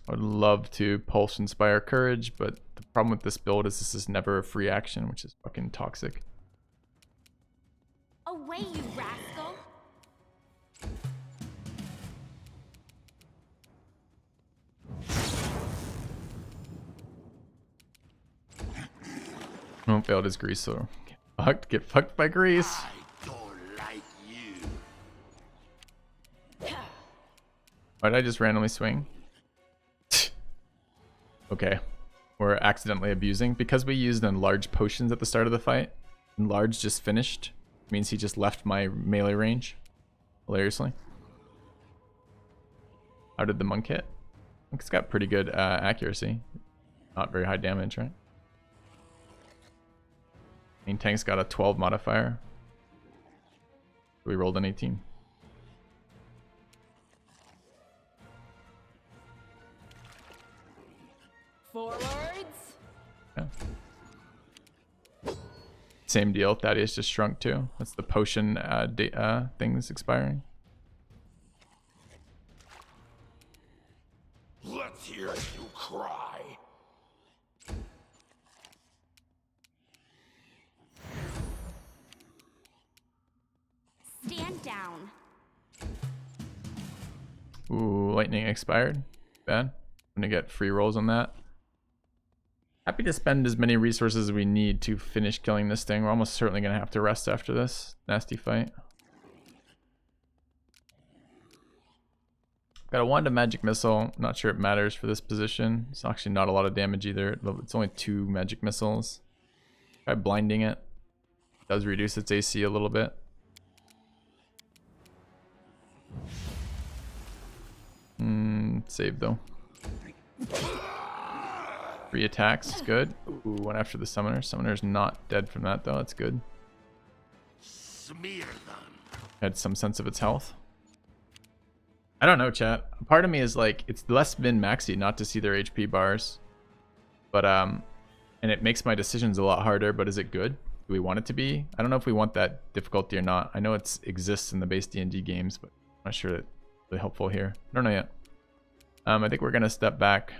A: I would love to Pulse Inspire Courage, but the problem with this build is this is never a free action, which is fucking toxic.
C: Away, you rascal!
A: Oh, failed his grease, so get fucked by grease.
B: I don't like you.
A: Why did I just randomly swing? Okay. We're accidentally abusing. Because we used enlarged potions at the start of the fight, enlarged just finished. Means he just left my melee range. Hilariously. How did the monk hit? Monk's got pretty good accuracy. Not very high damage, right? Main tank's got a 12 modifier. We rolled an 18.
F: Forwards.
A: Yeah. Same deal. Thaddeus just shrunk too. That's the potion things expiring.
B: Let's hear you cry.
C: Stand down.
A: Ooh, lightning expired. Bad. I'm gonna get free rolls on that. Happy to spend as many resources as we need to finish killing this thing. We're almost certainly gonna have to rest after this nasty fight. Got a wand of magic missile. Not sure it matters for this position. It's actually not a lot of damage either. It's only 2 magic missiles. Try blinding it. Does reduce its AC a little bit. Save though. 3 attacks, good. Ooh, one after the summoner. Summoner's not dead from that though, that's good.
B: Smear them.
A: Had some sense of its health. I don't know, chat. Part of me is like, it's less min-maxy not to see their HP bars. But, and it makes my decisions a lot harder, but is it good? Do we want it to be? I don't know if we want that difficulty or not. I know it exists in the base D&D games, but I'm not sure it's really helpful here. I don't know yet. I think we're gonna step back.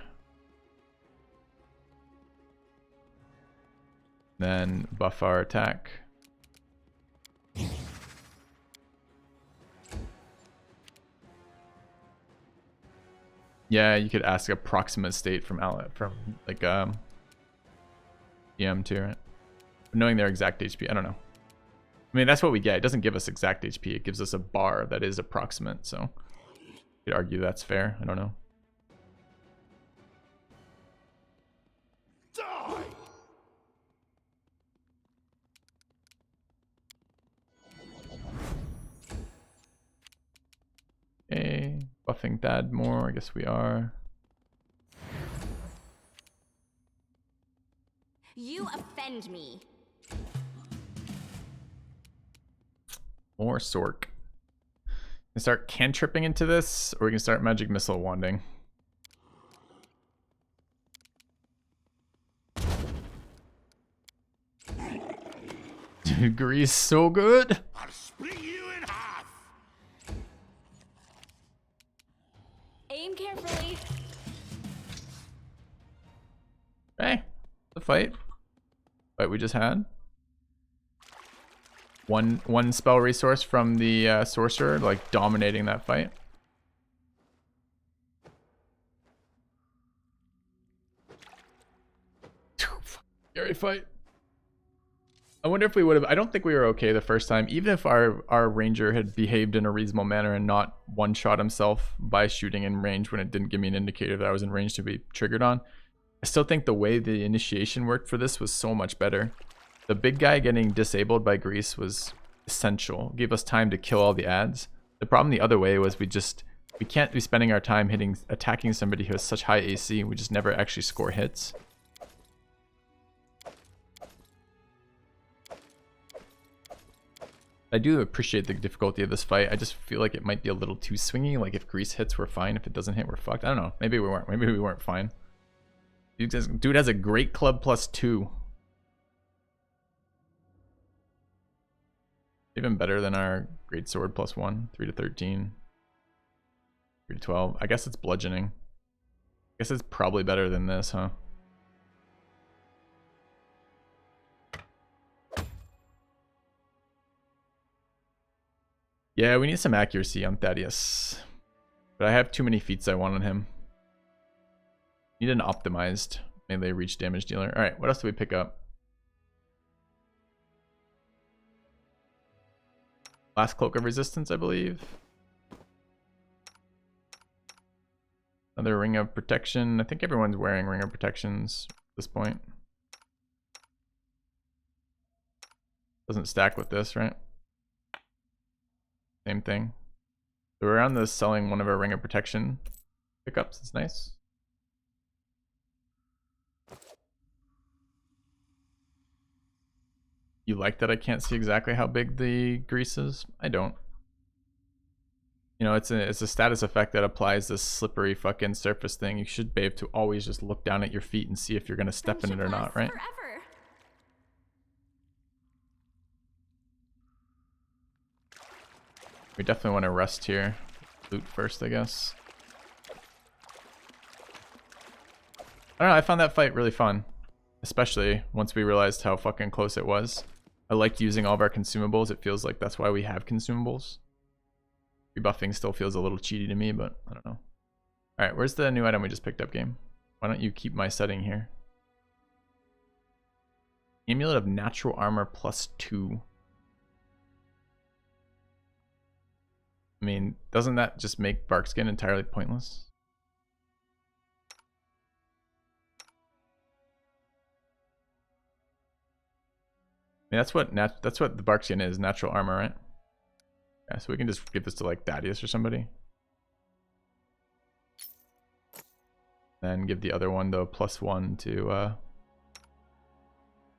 A: Then buff our attack. Yeah, you could ask approximate state from like EM too, right? Knowing their exact HP, I don't know. I mean, that's what we get. It doesn't give us exact HP. It gives us a bar that is approximate. So you could argue that's fair. I don't know.
B: Die.
A: Okay, buffing Thad more. I guess we are.
C: You offend me.
A: More Sork. Can start cantripping into this, or we can start magic missile wanding. Dude, Grease so good.
B: I'll split you in half.
F: Aim carefully.
A: Hey, the fight we just had. one spell resource from the sorcerer, like dominating that fight. Scary fight. I wonder if we would have. I don't think we were okay the first time, even if our ranger had behaved in a reasonable manner and not one-shot himself by shooting in range when it didn't give me an indicator that I was in range to be triggered on. I still think the way the initiation worked for this was so much better. The big guy getting disabled by grease was essential. It gave us time to kill all the ads. The problem the other way was we can't be spending our time attacking somebody who has such high AC. We just never actually score hits. I do appreciate the difficulty of this fight. I just feel like it might be a little too swingy. Like if grease hits, we're fine. If it doesn't hit, we're fucked. I don't know. Maybe we weren't. Maybe we weren't fine. Dude has a great club +2. Even better than our great sword +1. 3 to 13. 3 to 12. I guess it's bludgeoning. I guess it's probably better than this, huh? Yeah, we need some accuracy on Thaddeus. But I have too many feats I want on him. Need an optimized melee reach damage dealer. Alright, what else do we pick up? Last Cloak of Resistance, I believe. Another Ring of Protection. I think everyone's wearing Ring of Protections at this point. Doesn't stack with this, right? Same thing. So we're on this selling one of our Ring of Protection pickups. It's nice. You like that I can't see exactly how big the grease is? I don't. You know, it's a status effect that applies this slippery fucking surface thing. You should be able to always just look down at your feet and see if you're gonna step in it or not, right?
C: Forever.
A: We definitely want to rest here. Loot first, I guess. I don't know, I found that fight really fun. Especially once we realized how fucking close it was. I liked using all of our consumables. It feels like that's why we have consumables. Rebuffing still feels a little cheaty to me, but I don't know. Alright, where's the new item we just picked up, game? Why don't you keep my setting here? Amulet of Natural Armor +2. I mean, doesn't that just make Barkskin entirely pointless? I mean, that's what the Barkskin is, natural armor, right? Yeah, so we can just give this to like Thaddeus or somebody. Then give the other one the +1 to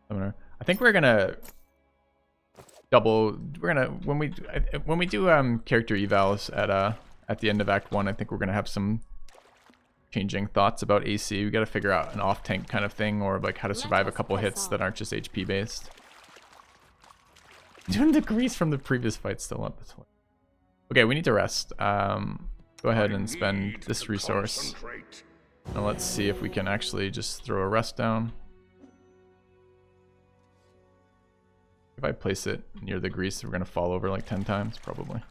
A: Summoner. I think we're gonna when we do character evals at the end of Act 1, I think we're gonna have some changing thoughts about AC. We gotta figure out an off tank kind of thing, or like how to survive a couple hits that aren't just HP based. Doing the grease from the previous fight still up. Okay, we need to rest. Go ahead and spend this resource. And let's see if we can actually just throw a rest down. If I place it near the grease, we're gonna fall over like 10 times, probably.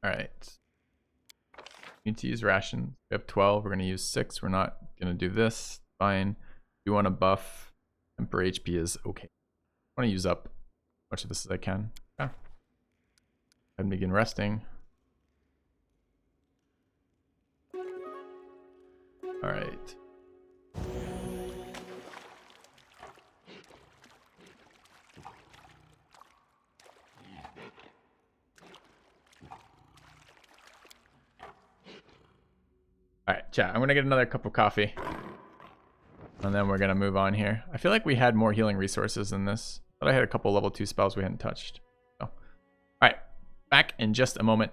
A: Alright. Need to use rations. We have 12, we're gonna use 6. We're not gonna do this. Fine. You want to buff. Emperor HP is okay. I want to use up as much of this as I can. Yeah. And begin resting. Alright. Alright, chat. I'm gonna get another cup of coffee. And then we're gonna move on here. I feel like we had more healing resources than this. But I had a couple level 2 spells we hadn't touched. So. Alright. Back in just a moment.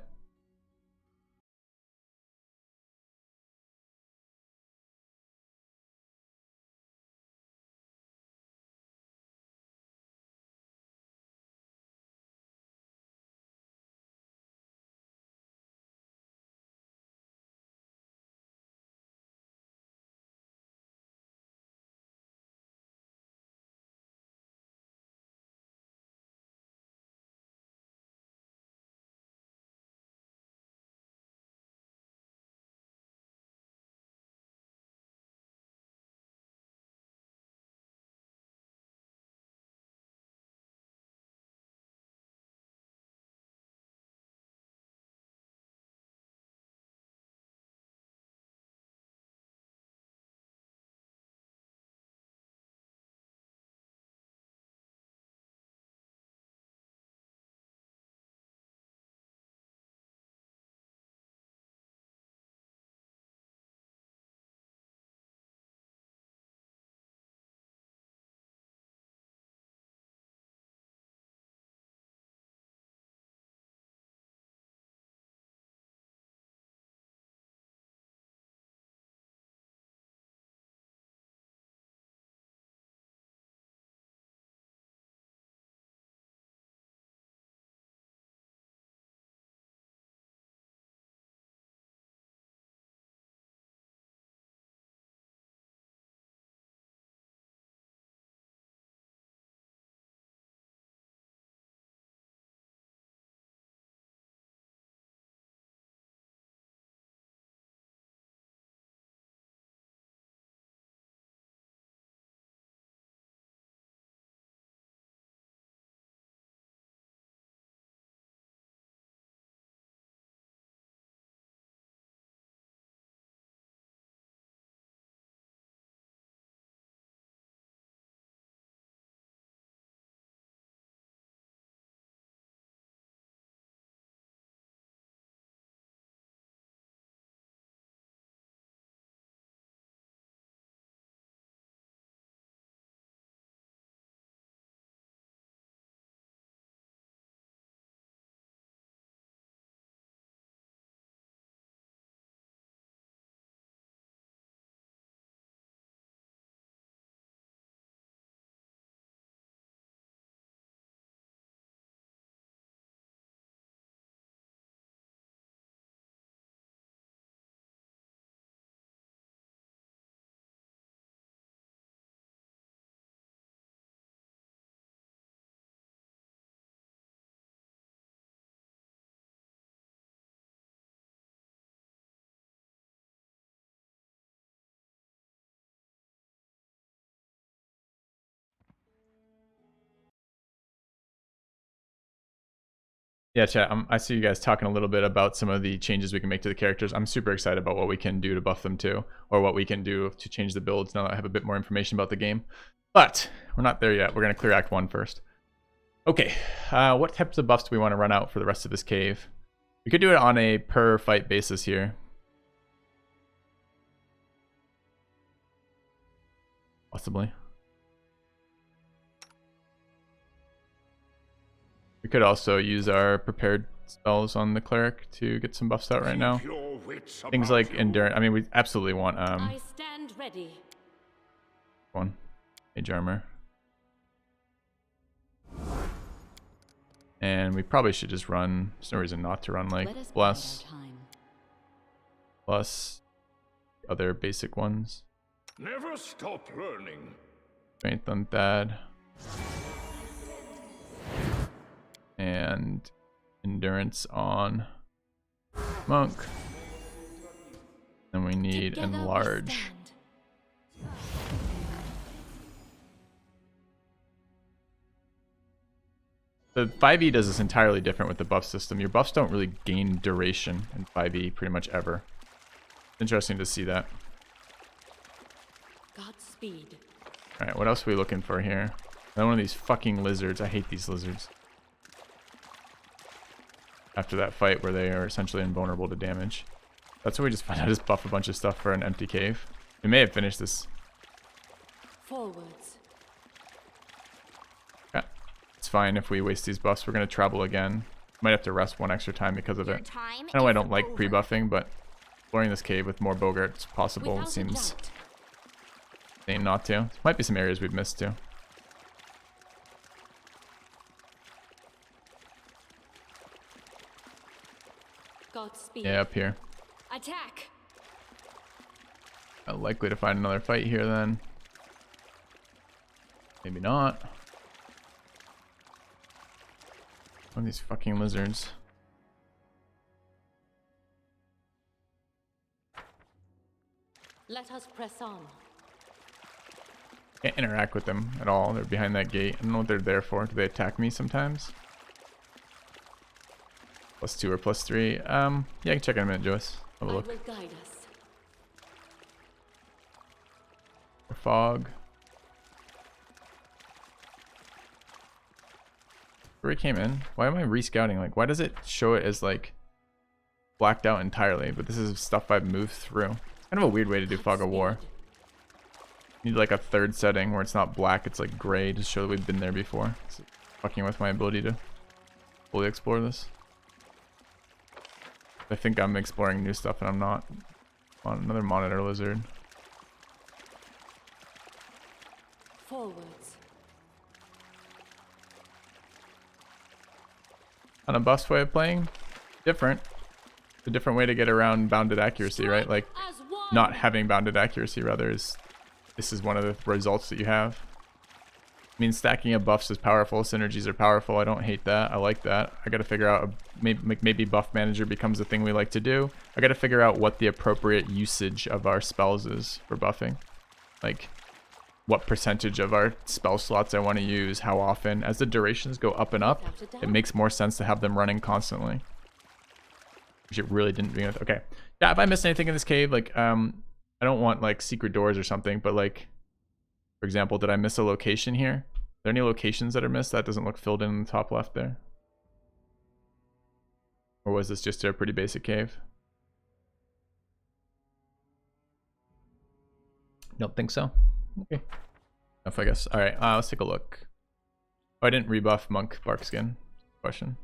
A: Yeah, chat. I see you guys talking a little bit about some of the changes we can make to the characters. I'm super excited about what we can do to buff them too, or what we can do to change the builds now that I have a bit more information about the game. But we're not there yet. We're going to clear Act 1 first. Okay, what types of buffs do we want to run out for the rest of this cave? We could do it on a per fight basis here. Possibly. We could also use our prepared spells on the cleric to get some buffs out right now. Things like endurance. I mean, we absolutely want
F: I stand ready.
A: one mage armor, and we probably should just run. There's no reason not to run like bless plus other basic ones.
B: Never stop learning.
A: Strength on Thad. And endurance on monk. Then we need
F: Together we
A: enlarge.
F: stand.
A: The 5e does this entirely different with the buff system. Your buffs don't really gain duration in 5e pretty much ever. Interesting to see that.
F: Godspeed.
A: Alright, what else are we looking for here? Another one of these fucking lizards. I hate these lizards. After that fight where they are essentially invulnerable to damage. That's what we just found out, is buff a bunch of stuff for an empty cave. We may have finished this.
F: Forwards.
A: Yeah, it's fine if we waste these buffs. We're going to travel again. Might have to rest one extra time because of
C: Your
A: it.
C: time
A: I know I
C: is
A: don't like
C: over.
A: pre-buffing, but exploring this cave with more Bogarts possible
F: Without a
A: seems
F: doubt.
A: insane not to. Might be some areas we've missed too.
F: Godspeed.
A: Yeah, up here.
F: Attack.
A: Likely to find another fight here then. Maybe not. One of these fucking lizards.
F: Let us press on.
A: Can't interact with them at all. They're behind that gate. I don't know what they're there for. Do they attack me sometimes? +2 or +3. Yeah, I can check in a minute, Joyce. Have a
F: I
A: look.
F: will guide us.
A: Fog. Where he came in. Why am I rescouting? Like, why does it show it as like blacked out entirely? But this is stuff I've moved through. It's kind of a weird way to do Fog of War. Need like a third setting where it's not black, it's like gray to show that we've been there before. It's fucking with my ability to fully explore this. I think I'm exploring new stuff and I'm not. On another monitor lizard.
F: Forwards.
A: On a buffs way of playing, different. It's a different way to get around bounded accuracy, right? Like
F: As one.
A: not having bounded accuracy rather is, this is one of the results that you have. I mean, stacking of buffs is powerful, synergies are powerful. I don't hate that. I like that. I got to figure out, maybe buff manager becomes a thing we like to do. I got to figure out what the appropriate usage of our spells is for buffing. Like what percentage of our spell slots I want to use, how often. As the durations go up and up, it makes more sense to have them running constantly. Which it really didn't begin with. Okay. Yeah, if I missed anything in this cave, like, I don't want like secret doors or something, but like, for example, did I miss a location here? Are there any locations that are missed? That doesn't look filled in the top left there. Or was this just a pretty basic cave? Don't think so. Okay. Enough, I guess. All right, let's take a look. Oh, I didn't rebuff Monk Barkskin. Question.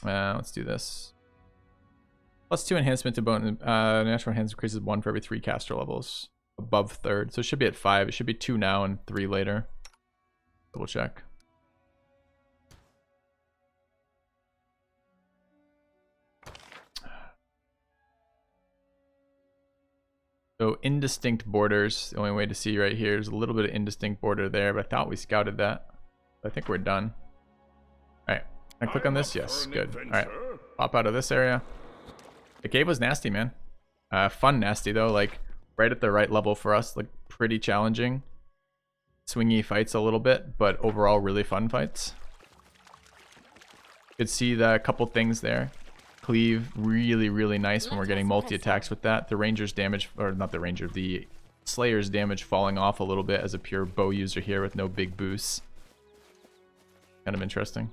A: Let's do this. +2 enhancement to bone. Natural enhance increases 1 for every 3 caster levels above 3rd. So it should be at 5. It should be 2 now and 3 later. Double check. So indistinct borders. The only way to see right here is a little bit of indistinct border there, but I thought we scouted that. I think we're done. All right. Can I click on this? Yes. Good. All right. Pop out of this area. The cave was nasty, man. Fun nasty though, like right at the right level for us, like pretty challenging. swingy fights a little bit, but overall really fun fights. Could see the couple things there. Cleave, really, really nice when we're getting multi-attacks with that. The Ranger's damage, or not the Ranger, the Slayer's damage falling off a little bit as a pure bow user here with no big boosts. Kind of interesting.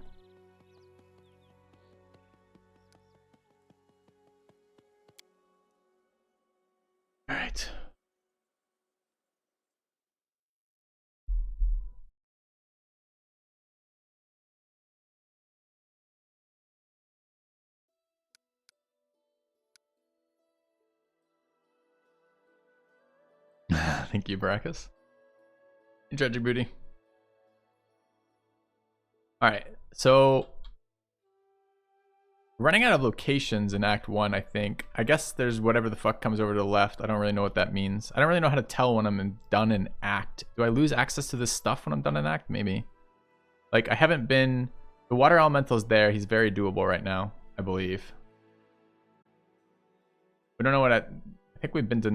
A: All right. Thank you, Brackus. Tragic booty. Alright, so running out of locations in Act 1, I think. I guess there's whatever the fuck comes over to the left. I don't really know what that means. I don't really know how to tell when I'm done in Act. Do I lose access to this stuff when I'm done in Act? Maybe. Like, I haven't been... The water elemental's there. He's very doable right now, I believe. We don't know what I think we've been to